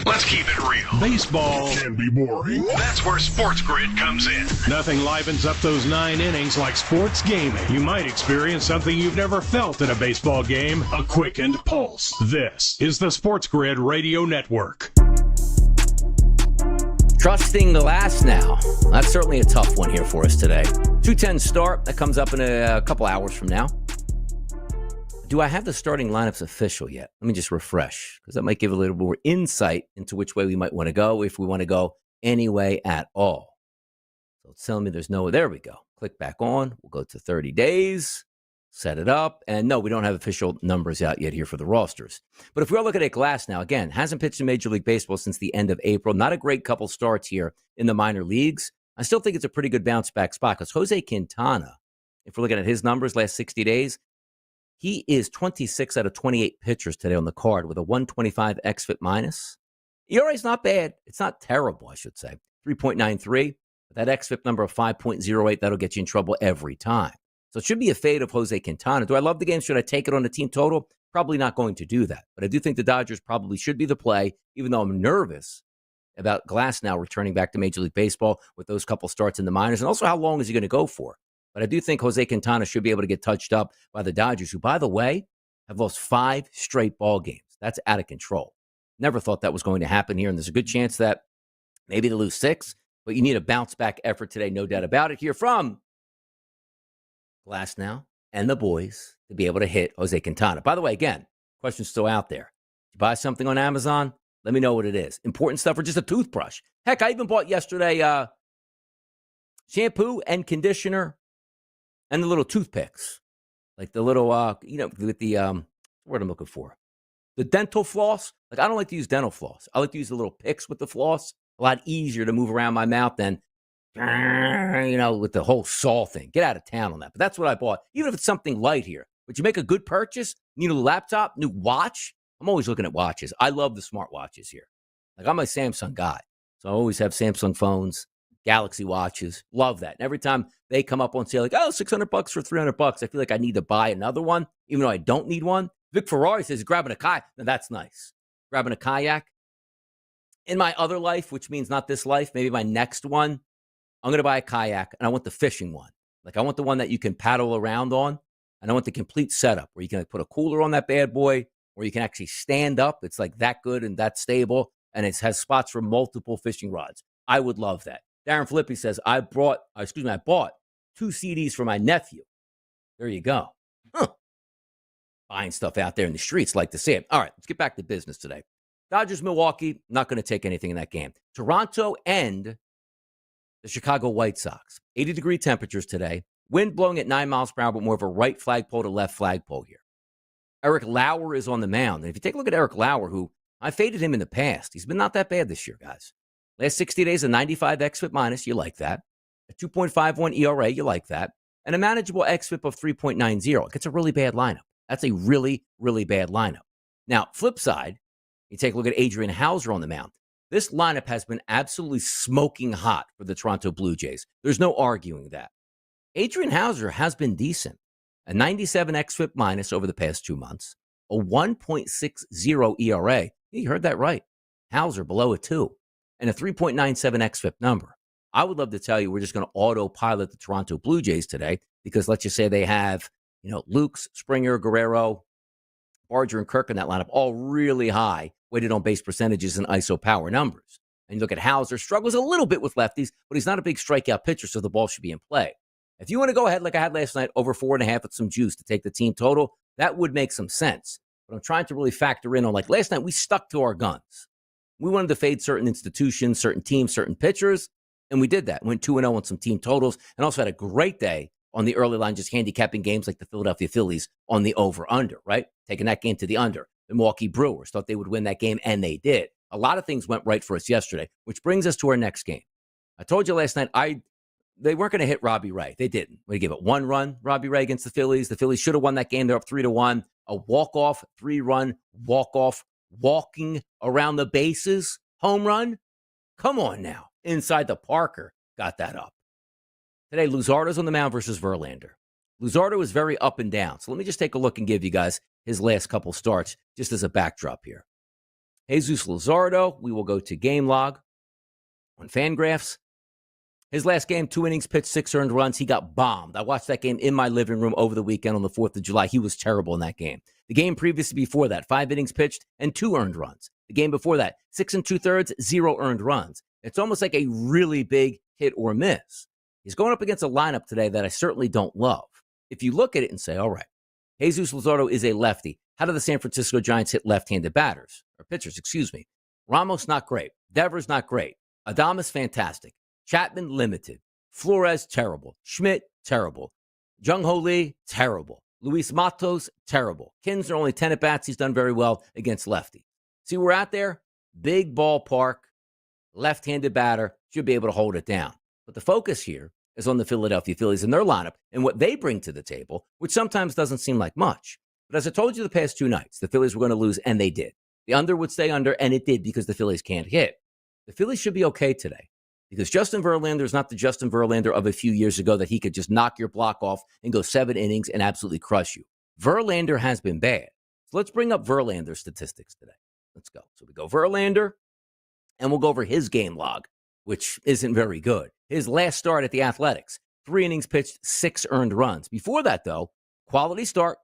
Let's keep it real. Baseball can be boring. That's where SportsGrid comes in. Nothing livens up those 9 innings like sports gaming. You might experience something you've never felt in a baseball game, a quickened pulse. This is the SportsGrid Radio Network. Trusting the last now. That's certainly a tough one here for us today. 2:10 start. That comes up in a couple hours from now. Do I have the starting lineups official yet? Let me just refresh, because that might give a little more insight into which way we might want to go, if we want to go any way at all. So it's telling me there's no, there we go. Click back on. We'll go to 30 days, set it up. And no, we don't have official numbers out yet here for the rosters. But if we all look at it glass now, again, hasn't pitched in Major League Baseball since the end of April. Not a great couple starts here in the minor leagues. I still think it's a pretty good bounce back spot, because Jose Quintana, if we're looking at his numbers last 60 days, he is 26 out of 28 pitchers today on the card with a 125 xFIP minus. ERA is not bad. It's not terrible, I should say. 3.93. That xFIP number of 5.08, that'll get you in trouble every time. So it should be a fade of Jose Quintana. Do I love the game? Should I take it on the team total? Probably not going to do that. But I do think the Dodgers probably should be the play, even though I'm nervous about Glass now returning back to Major League Baseball with those couple starts in the minors. And also, how long is he going to go for? But I do think Jose Quintana should be able to get touched up by the Dodgers, who, by the way, have lost 5 straight ball games. That's out of control. Never thought that was going to happen here, and there's a good chance that maybe they lose 6, but you need a bounce-back effort today, no doubt about it, here from Glass now and the boys to be able to hit Jose Quintana. By the way, again, question's still out there. You buy something on Amazon, let me know what it is. Important stuff or just a toothbrush. Heck, I even bought yesterday shampoo and conditioner, and the little toothpicks, like the little, with the, what I'm looking for, the dental floss. Like, I don't like to use dental floss. I like to use the little picks with the floss. A lot easier to move around my mouth than, with the whole saw thing. Get out of town on that. But that's what I bought. Even if it's something light here. But you make a good purchase, need a laptop, new watch. I'm always looking at watches. I love the smart watches here. Like, I'm a Samsung guy. So I always have Samsung phones, Galaxy watches. Love that. And every time they come up on sale, like, $600 for $300, I feel like I need to buy another one, even though I don't need one. Vic Ferrari says grabbing a kayak. Now, that's nice. Grabbing a kayak. In my other life, which means not this life, maybe my next one, I'm going to buy a kayak, and I want the fishing one. Like, I want the one that you can paddle around on, and I want the complete setup where you can put a cooler on that bad boy, where you can actually stand up. It's like that good and that stable, and it has spots for multiple fishing rods. I would love that. Darren Filippi says, I bought 2 CDs for my nephew. There you go. Buying stuff out there in the streets. Like to see it. All right, let's get back to business today. Dodgers, Milwaukee, not going to take anything in that game. Toronto and the Chicago White Sox. 80-degree temperatures today. Wind blowing at 9 miles per hour, but more of a right flagpole to left flagpole here. Eric Lauer is on the mound. And if you take a look at Eric Lauer, who I faded him in the past, he's been not that bad this year, guys. Last 60 days, a 95 xFIP minus, you like that. A 2.51 ERA, you like that. And a manageable xFIP of 3.90. It's a really bad lineup. That's a really, really bad lineup. Now, flip side, you take a look at Adrian Hauser on the mound. This lineup has been absolutely smoking hot for the Toronto Blue Jays. There's no arguing that. Adrian Hauser has been decent. A 97 xFIP minus over the past 2 months. A 1.60 ERA. You heard that right. Hauser below a 2. And a 3.97 xFIP number. I would love to tell you we're just going to autopilot the Toronto Blue Jays today because let's just say they have, Lukes, Springer, Guerrero, Barger, and Kirk in that lineup, all really high weighted on base percentages and ISO power numbers. And you look at Hauser, struggles a little bit with lefties, but he's not a big strikeout pitcher, so the ball should be in play. If you want to go ahead like I had last night, over 4.5 with some juice to take the team total, that would make some sense. But I'm trying to really factor in on, like last night, we stuck to our guns. We wanted to fade certain institutions, certain teams, certain pitchers, and we did that. Went 2-0 on some team totals, and also had a great day on the early line, just handicapping games like the Philadelphia Phillies on the over-under, right? Taking that game to the under. The Milwaukee Brewers thought they would win that game, and they did. A lot of things went right for us yesterday, which brings us to our next game. I told you last night, they weren't going to hit Robbie Ray. They didn't. We gave it 1 run, Robbie Ray against the Phillies. The Phillies should have won that game. They're up 3-1. A walk-off, 3-run, walk-off, walking around the bases, home run. Come on now. Inside the Parker got that up. Today, Luzardo's on the mound versus Verlander. Luzardo is very up and down. So let me just take a look and give you guys his last couple starts just as a backdrop here. Jesus Luzardo, we will go to game log on Fangraphs. His last game, 2 innings pitched, 6 earned runs. He got bombed. I watched that game in my living room over the weekend on the 4th of July. He was terrible in that game. The game previously before that, 5 innings pitched and 2 earned runs. The game before that, 6 2/3, 0 earned runs. It's almost like a really big hit or miss. He's going up against a lineup today that I certainly don't love. If you look at it and say, all right, Jesus Luzardo is a lefty. How do the San Francisco Giants hit left-handed batters? Or pitchers, excuse me. Ramos, not great. Devers, not great. Adames, fantastic. Chapman, limited. Flores, terrible. Schmidt, terrible. Jung-Ho Lee, terrible. Luis Matos, terrible. Kinsler, only 10 at-bats. He's done very well against lefty. See, we're out there. Big ballpark. Left-handed batter. Should be able to hold it down. But the focus here is on the Philadelphia Phillies and their lineup and what they bring to the table, which sometimes doesn't seem like much. But as I told you the past 2 nights, the Phillies were going to lose, and they did. The under would stay under, and it did because the Phillies can't hit. The Phillies should be okay today because Justin Verlander is not the Justin Verlander of a few years ago that he could just knock your block off and go 7 innings and absolutely crush you. Verlander has been bad. So let's bring up Verlander's statistics today. Let's go. So we go Verlander, and we'll go over his game log, which isn't very good. His last start at the Athletics, 3 innings pitched, 6 earned runs. Before that, though, quality start,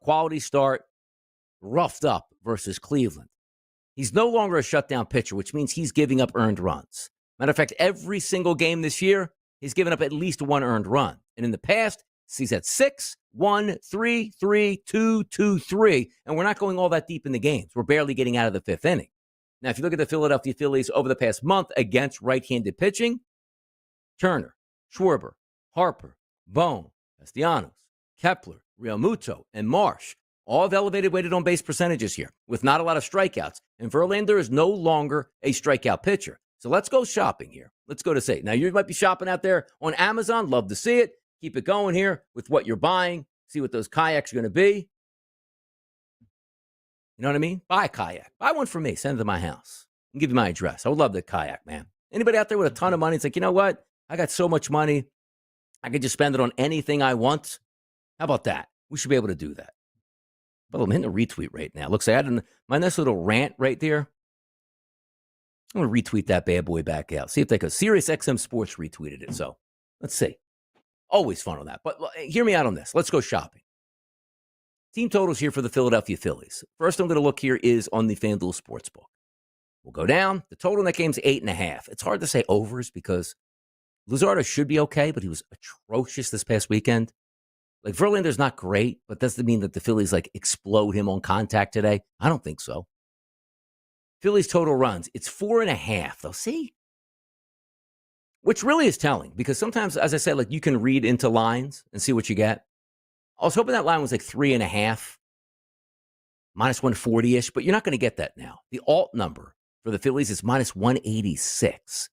roughed up versus Cleveland. He's no longer a shutdown pitcher, which means he's giving up earned runs. Matter of fact, every single game this year, he's given up at least 1 earned run. And in the past, he's at 6, 1, 3, 3, 2, 2, 3. And we're not going all that deep in the games. We're barely getting out of the 5th inning. Now, if you look at the Philadelphia Phillies over the past month against right-handed pitching, Turner, Schwarber, Harper, Bone, Castellanos, Kepler, Realmuto, and Marsh all have elevated weighted on base percentages here with not a lot of strikeouts. And Verlander is no longer a strikeout pitcher. So let's go shopping here. Let's go to say. Now, you might be shopping out there on Amazon. Love to see it. Keep it going here with what you're buying. See what those kayaks are going to be. You know what I mean? Buy a kayak. Buy one for me. Send it to my house. I'll give you my address. I would love the kayak, man. Anybody out there with a ton of money? It's like, you know what? I got so much money. I could just spend it on anything I want. How about that? We should be able to do that. But I'm hitting a retweet right now. Looks like I had my nice little rant right there. I'm going to retweet that bad boy back out. See if they could. Sirius XM Sports retweeted it. So let's see. Always fun on that. But hear me out on this. Let's go shopping. Team totals here for the Philadelphia Phillies. First I'm going to look here is on the FanDuel Sportsbook. We'll go down. The total in that game is 8.5. It's hard to say overs because Luzardo should be okay, but he was atrocious this past weekend. Like, Verlander's not great, but doesn't mean that the Phillies, like, explode him on contact today. I don't think so. Phillies total runs, it's 4.5, though. See? Which really is telling, because sometimes, as I said, like, you can read into lines and see what you get. I was hoping that line was like 3.5, minus 140-ish, but you're not going to get that now. The alt number for the Phillies is minus 186.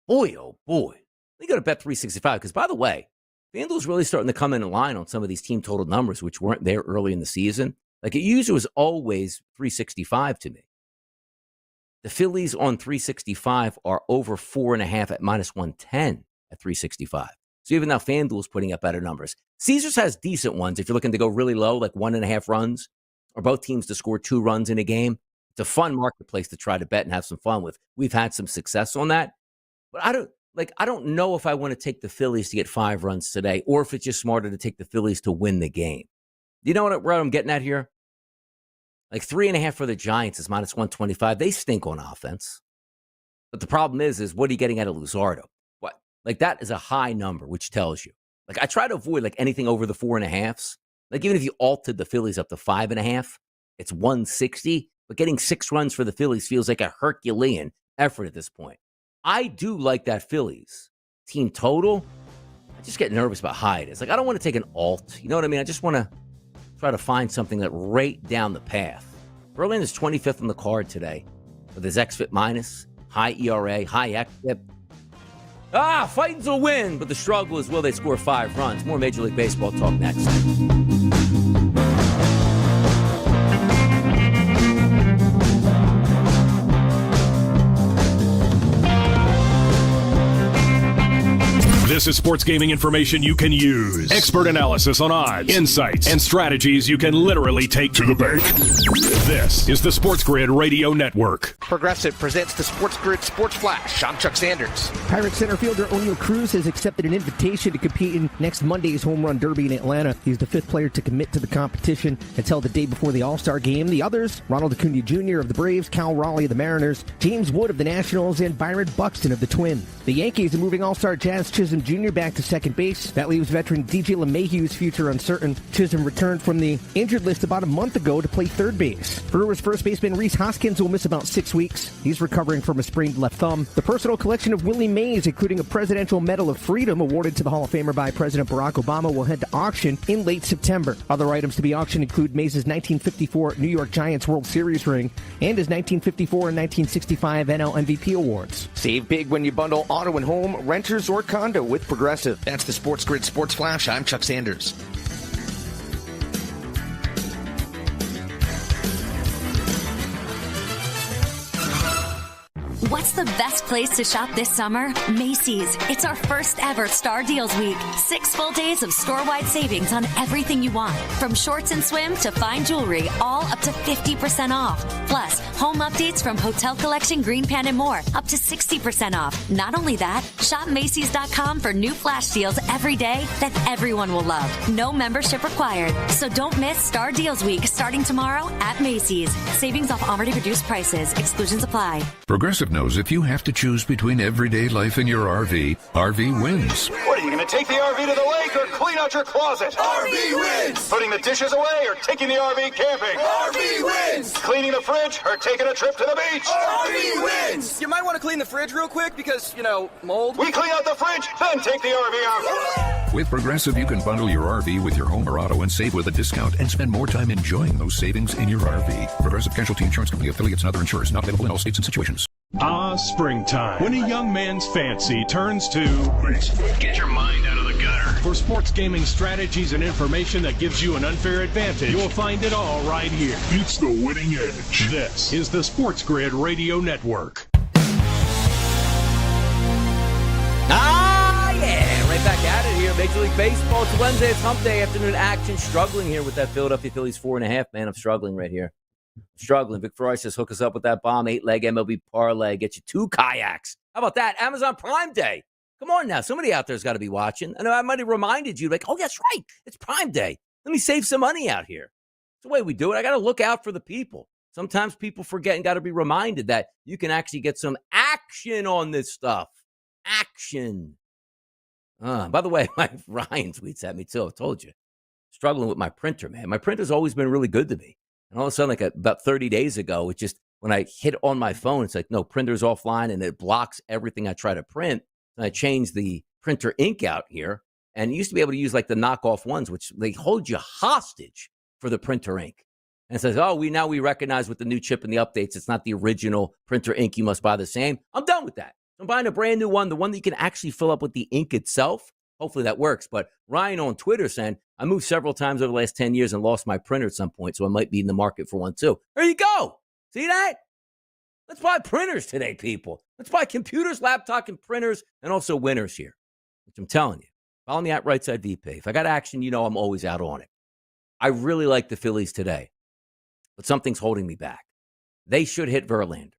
Boy, oh boy. You got to bet 365, because, by the way, FanDuel's really starting to come in line on some of these team total numbers, which weren't there early in the season. Like, it usually was always 365 to me. The Phillies on 365 are over 4.5 at minus 110 at 365. So even now, FanDuel's putting up better numbers. Caesars has decent ones if you're looking to go really low, like 1.5 runs, or both teams to score 2 runs in a game. It's a fun marketplace to try to bet and have some fun with. We've had some success on that. But I don't know if I want to take the Phillies to get 5 runs today, or if it's just smarter to take the Phillies to win the game. You know what I'm getting at here? Like 3.5 for the Giants is minus 125. They stink on offense. But the problem is what are you getting out of Luzardo? What? Like, that is a high number, which tells you. Like, I try to avoid like anything over the 4.5s. Like, even if you altered the Phillies up to 5.5, it's 160. But getting 6 runs for the Phillies feels like a Herculean effort at this point. I do like that Phillies team total. I just get nervous about high it is. Like, I don't want to take an alt. You know what I mean? I just want to try to find something that right down the path. Verlander is 25th on the card today with his XFIP minus, high ERA, high XFIP. Fighting's a win, but the struggle is will they score 5 runs? More Major League Baseball talk next. This is sports gaming information you can use. Expert analysis on odds, insights, and strategies you can literally take to the bank. This is the SportsGrid Radio Network. Progressive presents the SportsGrid Sports Flash. I'm Chuck Sanders. Pirates center fielder O'Neal Cruz has accepted an invitation to compete in next Monday's Home Run Derby in Atlanta. He's the 5th player to commit to the competition until the day before the All-Star Game. The others, Ronald Acuna Jr. of the Braves, Cal Raleigh of the Mariners, James Wood of the Nationals, and Byron Buxton of the Twins. The Yankees are moving All-Star Jazz Chisholm Jr. back to second base. That leaves veteran DJ LeMahieu's future uncertain. Chisholm returned from the injured list about a month ago to play third base. Brewers first baseman Rhys Hoskins will miss about 6 weeks. He's recovering from a sprained left thumb. The personal collection of Willie Mays, including a Presidential Medal of Freedom awarded to the Hall of Famer by President Barack Obama, will head to auction in late September. Other items to be auctioned include Mays' 1954 New York Giants World Series ring and his 1954 and 1965 NL MVP awards. Save big when you bundle auto and home, renters, or condo with Progressive. That's the SportsGrid Sports Flash. I'm Chuck Sanders. What's the best place to shop this summer? Macy's. It's our first ever Star Deals Week. 6 full days of store-wide savings on everything you want. From shorts and swim to fine jewelry, all up to 50% off. Plus, home updates from Hotel Collection, Green Pan, and more, up to 60% off. Not only that, shop Macy's.com for new flash deals every day that everyone will love. No membership required. So don't miss Star Deals Week starting tomorrow at Macy's. Savings off already reduced prices. Exclusions apply. Progressive knows if you have to choose between everyday life and your RV, RV wins. What, are you going to take the RV to the lake or clean out your closet? RV wins! Putting the dishes away or taking the RV camping? RV wins! Cleaning the fridge or taking a trip to the beach? RV wins! You might want to clean the fridge real quick because, mold. We clean out the fridge, then take the RV out. With Progressive, you can bundle your RV with your home or auto and save with a discount and spend more time enjoying those savings in your RV. Progressive Casualty Insurance Company, affiliates, and other insurers not available in all states and situations. Springtime. When a young man's fancy turns to... Get your mind out of the gutter. For sports gaming strategies and information that gives you an unfair advantage, you'll find it all right here. It's the winning edge. This is the SportsGrid Radio Network. Right back at it here. Major League Baseball. It's Wednesday. It's hump day afternoon action. Struggling here with that Philadelphia Phillies 4.5. Man, I'm struggling right here. Struggling. Vic Ferrari says, hook us up with that bomb 8-leg MLB parlay. Get you 2 kayaks. How about that? Amazon Prime Day. Come on now. Somebody out there's got to be watching. I know I might have reminded you, like, oh, that's right. It's Prime Day. Let me save some money out here. It's the way we do it. I got to look out for the people. Sometimes people forget and got to be reminded that you can actually get some action on this stuff. action. By the way, Ryan tweets at me too. I told you. Struggling with my printer, man. My printer's always been really good to me. And all of a sudden, about 30 days ago, it just, when I hit on my phone, it's like, no, printer's offline, and it blocks everything I try to print. And I changed the printer ink out here. And you used to be able to use like the knockoff ones, which they hold you hostage for the printer ink. And it says, oh, we recognize with the new chip and the updates, it's not the original printer ink. You must buy the same. I'm done with that. I'm buying a brand new one, the one that you can actually fill up with the ink itself. Hopefully that works. But Ryan on Twitter saying, I moved several times over the last 10 years and lost my printer at some point, so I might be in the market for one too. There you go. See that? Let's buy printers today, people. Let's buy computers, laptops, and printers, and also winners here, which I'm telling you. Follow me at Rightside VP. If I got action, you know I'm always out on it. I really like the Phillies today, but something's holding me back. They should hit Verlander.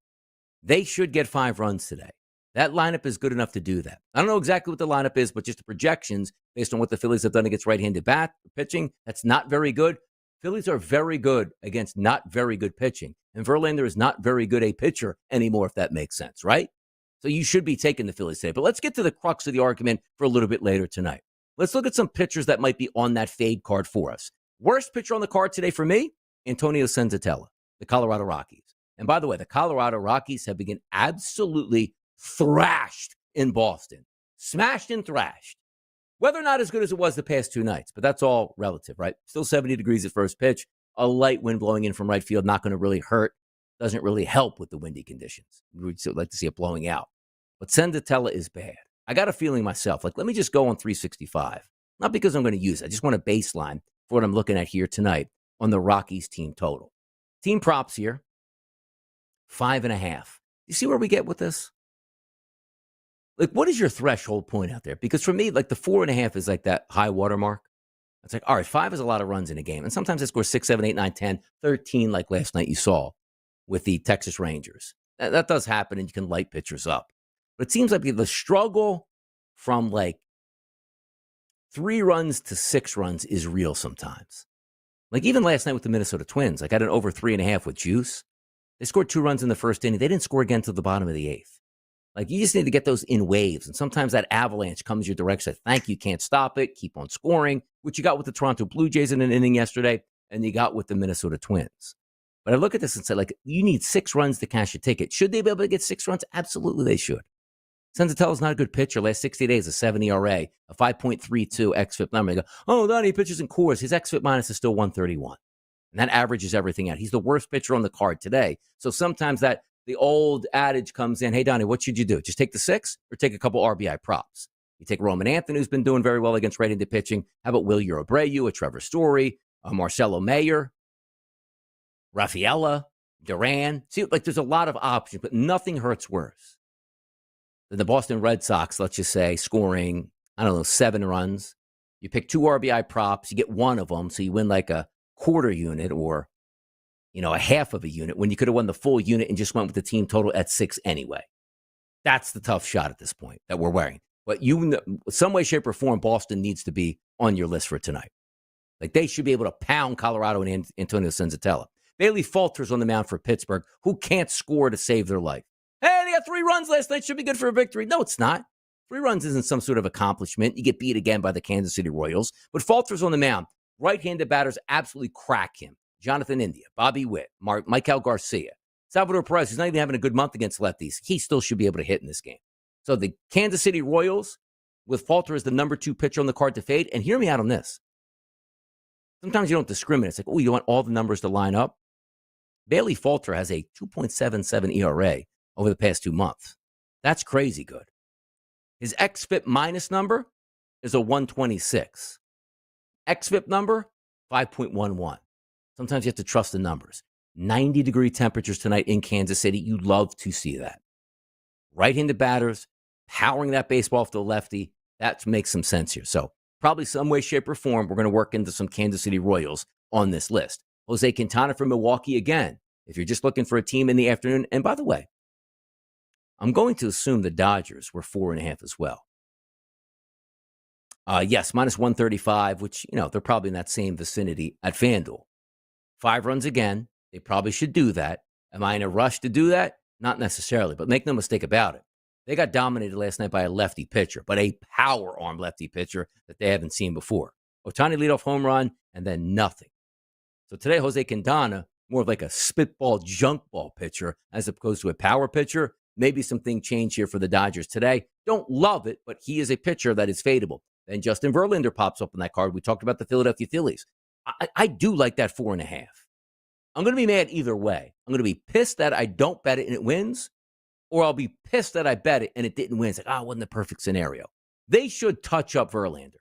They should get 5 runs today. That lineup is good enough to do that. I don't know exactly what the lineup is, but just the projections based on what the Phillies have done against right-handed pitching, that's not very good. Phillies are very good against not very good pitching. And Verlander is not very good a pitcher anymore, if that makes sense, right? So you should be taking the Phillies today. But let's get to the crux of the argument for a little bit later tonight. Let's look at some pitchers that might be on that fade card for us. Worst pitcher on the card today for me, Antonio Senzatella, the Colorado Rockies. And by the way, the Colorado Rockies have been absolutely thrashed in Boston. Smashed and thrashed. Weather not as good as it was the past 2 nights, but that's all relative, right? Still 70 degrees at first pitch. A light wind blowing in from right field, not going to really hurt. Doesn't really help with the windy conditions. We'd still like to see it blowing out. But Senzatella is bad. I got a feeling myself, like, let me just go on 365. Not because I'm going to use it. I just want a baseline for what I'm looking at here tonight on the Rockies team total. Team props here, 5.5. You see where we get with this? Like, what is your threshold point out there? Because for me, like, the 4.5 is like that high water mark. It's like, all right, 5 is a lot of runs in a game. And sometimes they score 6, 7, 8, 9, 10, 13, like last night you saw with the Texas Rangers. That does happen, and you can light pitchers up. But it seems like the struggle from like 3 runs to 6 runs is real sometimes. Like even last night with the Minnesota Twins, I got an over 3.5 with juice. They scored 2 runs in the first inning. They didn't score again till the bottom of the 8th. Like, you just need to get those in waves. And sometimes that avalanche comes your direction. Thank you, can't stop it. Keep on scoring, which you got with the Toronto Blue Jays in an inning yesterday, and you got with the Minnesota Twins. But I look at this and say, like, you need 6 runs to cash a ticket. Should they be able to get 6 runs? Absolutely, they should. Senzatella's not a good pitcher. Last 60 days, a 7 ERA, a 5.32 xFIP number. They go, oh, Donnie, he pitches in Coors. His xFIP minus is still 131. And that averages everything out. He's the worst pitcher on the card today. So sometimes that the old adage comes in, hey, Donnie, what should you do? Just take the 6 or take a couple RBI props? You take Roman Anthony, who's been doing very well against right-handed pitching. How about Will Abreu, a Trevor Story, a Marcelo Mayer, Rafaela, Duran? See, like, there's a lot of options, but nothing hurts worse than the Boston Red Sox, let's just say, scoring, 7 runs. You pick 2 RBI props, you get one of them, so you win like a quarter unit or a half of a unit when you could have won the full unit and just went with the team total at 6 anyway. That's the tough shot at this point that we're wearing. But some way, shape, or form, Boston needs to be on your list for tonight. Like, they should be able to pound Colorado and Antonio Senzatella. Bailey Falter's on the mound for Pittsburgh, who can't score to save their life. Hey, they got 3 runs last night. Should be good for a victory. No, it's not. 3 runs isn't some sort of accomplishment. You get beat again by the Kansas City Royals. But Falter's on the mound. Right-handed batters absolutely crack him. Jonathan India, Bobby Witt, Michael Garcia, Salvador Perez, who's not even having a good month against lefties. He still should be able to hit in this game. So the Kansas City Royals, with Falter as the number 2 pitcher on the card to fade, and hear me out on this. Sometimes you don't discriminate. It's like, oh, you want all the numbers to line up? Bailey Falter has a 2.77 ERA over the past 2 months. That's crazy good. His xFIP minus number is a 126. xFIP number, 5.11. Sometimes you have to trust the numbers. 90-degree temperatures tonight in Kansas City. You love to see that. Right-handed batters, powering that baseball off the lefty. That makes some sense here. So probably some way, shape, or form, we're going to work into some Kansas City Royals on this list. Jose Quintana from Milwaukee again. If you're just looking for a team in the afternoon. And by the way, I'm going to assume the Dodgers were 4.5 as well. Yes, minus 135, which, they're probably in that same vicinity at FanDuel. 5 runs again. They probably should do that. Am I in a rush to do that? Not necessarily, but make no mistake about it. They got dominated last night by a lefty pitcher, but a power-arm lefty pitcher that they haven't seen before. Ohtani leadoff home run, and then nothing. So today, Jose Quintana, more of like a spitball junk ball pitcher as opposed to a power pitcher. Maybe something changed here for the Dodgers today. Don't love it, but he is a pitcher that is fadeable. Then Justin Verlander pops up on that card. We talked about the Philadelphia Phillies. I do like that 4.5. I'm going to be mad either way. I'm going to be pissed that I don't bet it and it wins, or I'll be pissed that I bet it and it didn't win. It's like, it wasn't the perfect scenario. They should touch up Verlander.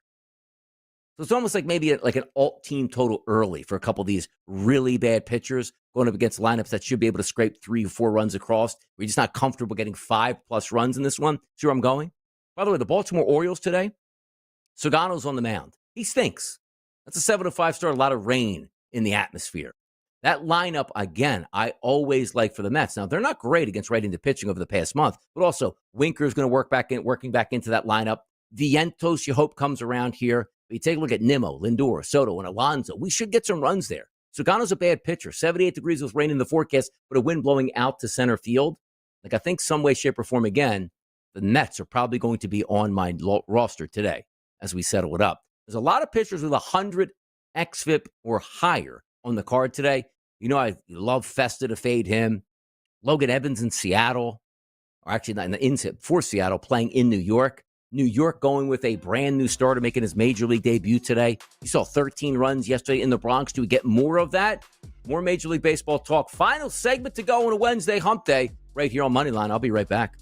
So it's almost like maybe like an alt team total early for a couple of these really bad pitchers going up against lineups that should be able to scrape 3 or 4 runs across. We're just not comfortable getting 5+ runs in this one. See where I'm going? By the way, the Baltimore Orioles today, Sogano's on the mound. He stinks. That's a 7-5 start, a lot of rain in the atmosphere. That lineup, again, I always like for the Mets. Now, they're not great against right-handed pitching over the past month, but also Winker's going to working back into that lineup. Vientos, you hope, comes around here. But you take a look at Nimmo, Lindor, Soto, and Alonso. We should get some runs there. Sogano's a bad pitcher. 78 degrees with rain in the forecast, but a wind blowing out to center field. Like, I think some way, shape, or form, again, the Mets are probably going to be on my roster today as we settle it up. There's a lot of pitchers with 100 xFIP or higher on the card today. You know, I love Festa to fade him. Logan Evans in Seattle, or actually not for Seattle, playing in New York. New York going with a brand new starter making his major league debut today. You saw 13 runs yesterday in the Bronx. Do we get more of that? More Major League Baseball talk. Final segment to go on a Wednesday hump day right here on Moneyline. I'll be right back.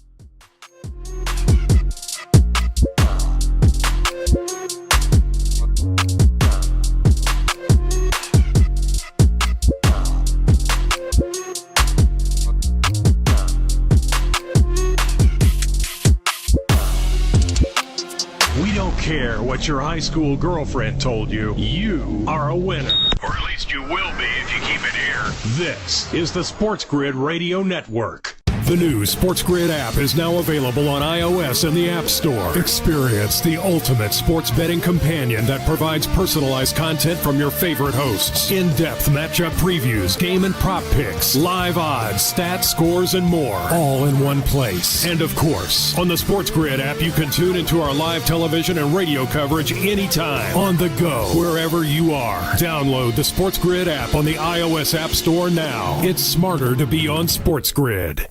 Care what your high school girlfriend told you. You are a winner. Or at least you will be if you keep it here. This is the SportsGrid Radio Network. The new SportsGrid app is now available on iOS and the App Store. Experience the ultimate sports betting companion that provides personalized content from your favorite hosts. In-depth matchup previews, game and prop picks, live odds, stats, scores, and more. All in one place. And of course, on the SportsGrid app, you can tune into our live television and radio coverage anytime. On the go, wherever you are. Download the SportsGrid app on the iOS App Store now. It's smarter to be on SportsGrid.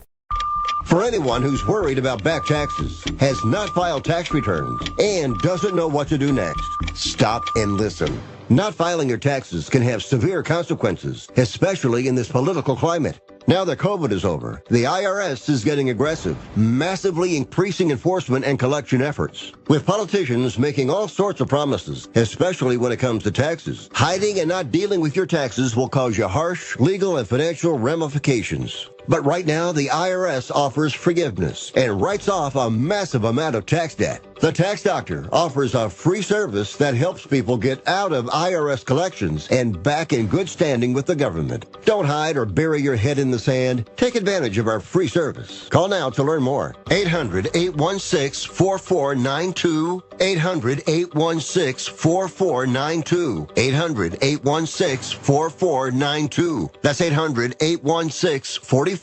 For anyone who's worried about back taxes, has not filed tax returns, and doesn't know what to do next, stop and listen. Not filing your taxes can have severe consequences, especially in this political climate. Now that COVID is over, the IRS is getting aggressive, massively increasing enforcement and collection efforts. With politicians making all sorts of promises, especially when it comes to taxes, hiding and not dealing with your taxes will cause you harsh legal and financial ramifications. But right now, the IRS offers forgiveness and writes off a massive amount of tax debt. The Tax Doctor offers a free service that helps people get out of IRS collections and back in good standing with the government. Don't hide or bury your head in the sand. Take advantage of our free service. Call now to learn more. 800-816-4492. 800-816-4492. 800-816-4492. That's 800-816-4492.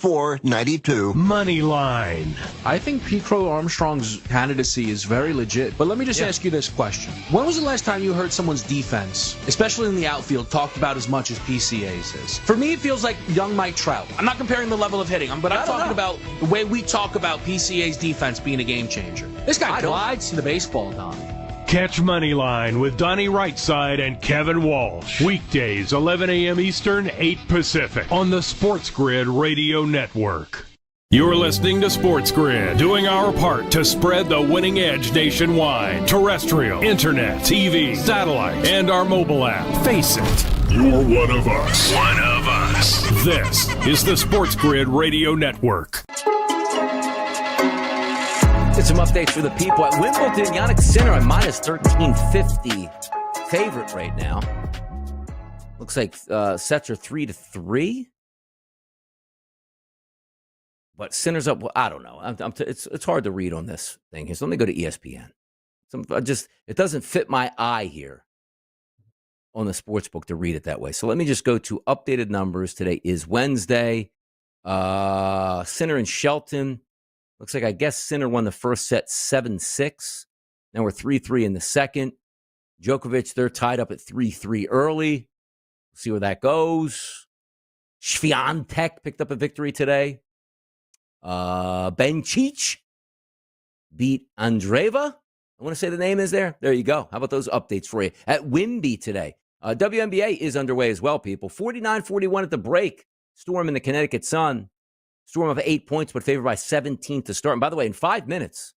Moneyline. I think Pete Crow Armstrong's candidacy is very legit. But let me just ask you this question. When was the last time you heard someone's defense, especially in the outfield, talked about as much as PCA's is? For me, it feels like young Mike Trout. I'm not comparing the level of hitting, but I'm talking about the way we talk about PCA's defense being a game changer. This guy glides to the baseball, Don. Catch Moneyline with Donnie Rightside and Kevin Walsh. Weekdays, 11 a.m. Eastern, 8 Pacific. On the SportsGrid Radio Network. You're listening to SportsGrid, doing our part to spread the winning edge nationwide. Terrestrial, internet, TV, satellite, and our mobile app. Face it, you're one of us. One of us. This is the SportsGrid Radio Network. Get some updates for the people at Wimbledon. Jannik Sinner at minus 1350 favorite right now. Looks like sets are 3-3. But Sinner's up. Well, I don't know. It's hard to read on this thing here. So let me go to ESPN. It doesn't fit my eye here on the sportsbook to read it that way. So let me just go to updated numbers. Today is Wednesday. Sinner and Shelton. Looks like, I guess, Sinner won the first set 7-6. Now we're 3-3 in the second. Djokovic, they're tied up at 3-3 early. We'll see where that goes. Swiatek picked up a victory today. Bencic beat Andreeva. I want to say the name is there. There you go. How about those updates for you? At Wimby today. WNBA is underway as well, people. 49-41 at the break. Storm in the Connecticut Sun. Storm of 8 points, but favored by 17 to start. And by the way, in 5 minutes,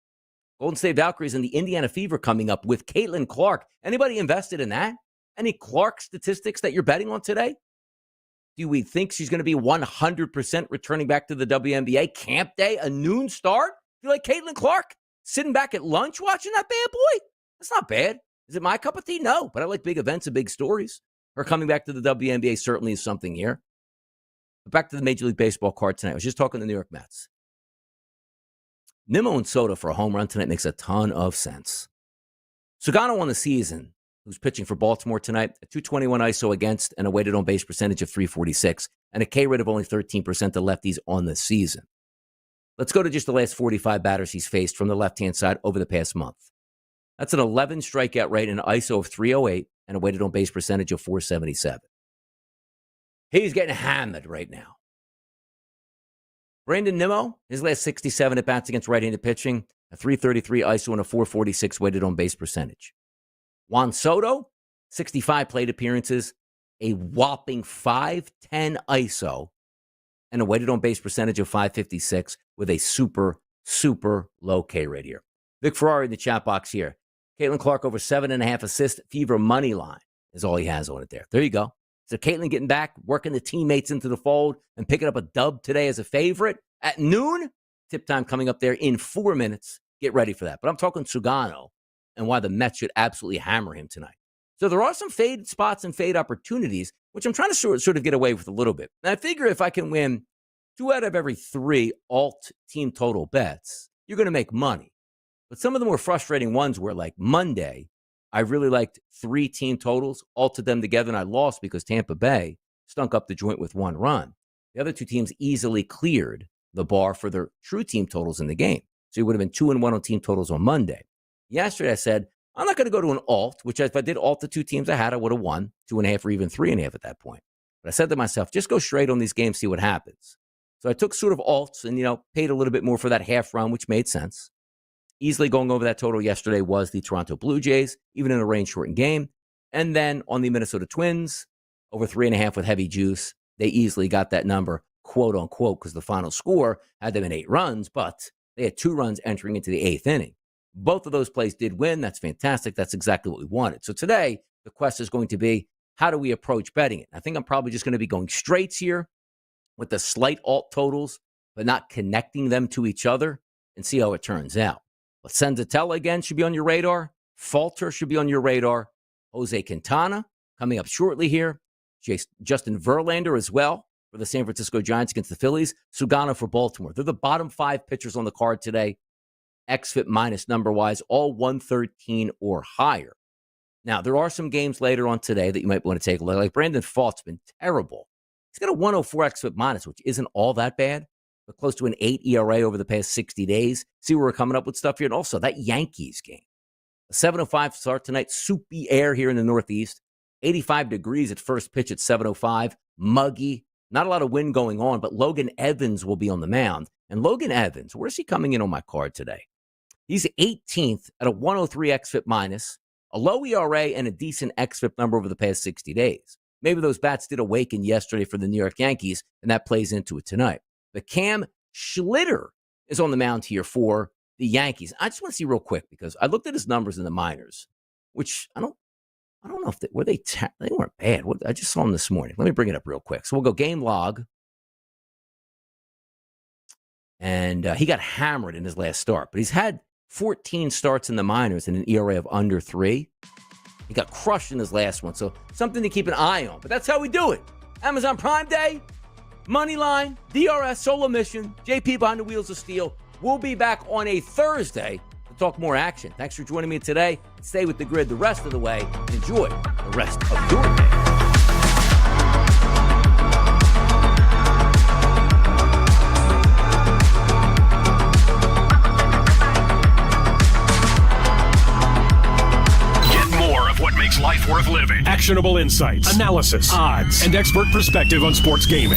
Golden State Valkyries and the Indiana Fever coming up with Caitlin Clark. Anybody invested in that? Any Clark statistics that you're betting on today? Do we think she's going to be 100% returning back to the WNBA? Camp day, a noon start? You like Caitlin Clark? Sitting back at lunch watching that bad boy? That's not bad. Is it my cup of tea? No, but I like big events and big stories. Her coming back to the WNBA certainly is something here. But back to the Major League Baseball card tonight. I was just talking to the New York Mets. Nimmo and Soto for a home run tonight makes a ton of sense. Sugano on the season, who's pitching for Baltimore tonight, a 221 ISO against and a weighted on base percentage of 346, and a K rate of only 13% to lefties on the season. Let's go to just the last 45 batters he's faced from the left-hand side over the past month. That's an 11 strikeout rate, an ISO of 308, and a weighted on base percentage of 477. He's getting hammered right now. Brandon Nimmo, his last 67 at-bats against right-handed pitching, a 333 ISO and a 446 weighted on base percentage. Juan Soto, 65 plate appearances, a whopping 510 ISO, and a weighted on base percentage of 556 with a super, super low K rate here. Vic Ferrari in the chat box here. Caitlin Clark over 7.5 assists. Fever Moneyline is all he has on it there. There you go. So Caitlin getting back, working the teammates into the fold, and picking up a dub today as a favorite. At noon, tip time coming up there in 4 minutes. Get ready for that. But I'm talking Sugano and why the Mets should absolutely hammer him tonight. So there are some fade spots and fade opportunities, which I'm trying to sort of get away with a little bit. And I figure if I can win 2 out of every 3 alt team total bets, you're going to make money. But some of the more frustrating ones were like Monday, I really liked 3 team totals, altered them together, and I lost because Tampa Bay stunk up the joint with 1 run. The other 2 teams easily cleared the bar for their true team totals in the game. So you would have been 2-1 on team totals on Monday. Yesterday, I said, I'm not going to go to an alt, which if I did alt the 2 teams I had, I would have won 2.5 or even 3.5 at that point. But I said to myself, just go straight on these games, see what happens. So I took sort of alts and, paid a little bit more for that half run, which made sense. Easily going over that total yesterday was the Toronto Blue Jays, even in a rain-shortened game. And then on the Minnesota Twins, over 3.5 with heavy juice. They easily got that number, quote unquote, because the final score had them in 8 runs, but they had 2 runs entering into the 8th inning. Both of those plays did win. That's fantastic. That's exactly what we wanted. So today, the quest is going to be, how do we approach betting it? I think I'm probably just going to be going straights here with the slight alt totals, but not connecting them to each other and see how it turns out. But Senzatella again should be on your radar. Falter should be on your radar. Jose Quintana coming up shortly here. Justin Verlander as well for the San Francisco Giants against the Phillies. Sugano for Baltimore. They're the bottom 5 pitchers on the card today. XFIP minus number-wise, all 113 or higher. Now, there are some games later on today that you might want to take a look. Like Brandon Pfault's been terrible. He's got a 104 XFIP minus, which isn't all that bad, but close to an 8 ERA over the past 60 days. See where we're coming up with stuff here. And also, that Yankees game. A 7:05 start tonight. Soupy air here in the Northeast. 85 degrees at first pitch at 7:05. Muggy. Not a lot of wind going on, but Logan Evans will be on the mound. And Logan Evans, where's he coming in on my card today? He's 18th at a 103 XFIP minus, a low ERA, and a decent XFIP number over the past 60 days. Maybe those bats did awaken yesterday for the New York Yankees, and that plays into it tonight. But Cam Schlitter is on the mound here for the Yankees. I just want to see real quick because I looked at his numbers in the minors, which I don't know if they weren't bad. I just saw them this morning. Let me bring it up real quick. So we'll go game log. And he got hammered in his last start, but he's had 14 starts in the minors and an ERA of under 3. He got crushed in his last one, so something to keep an eye on. But that's how we do it. Amazon Prime Day, Moneyline, DRS, Solo Mission, JP behind the wheels of steel. We'll be back on a Thursday to talk more action. Thanks for joining me today. Stay with the grid the rest of the way. Enjoy the rest of your day. actionable insights, analysis, odds, and expert perspective on sports gaming.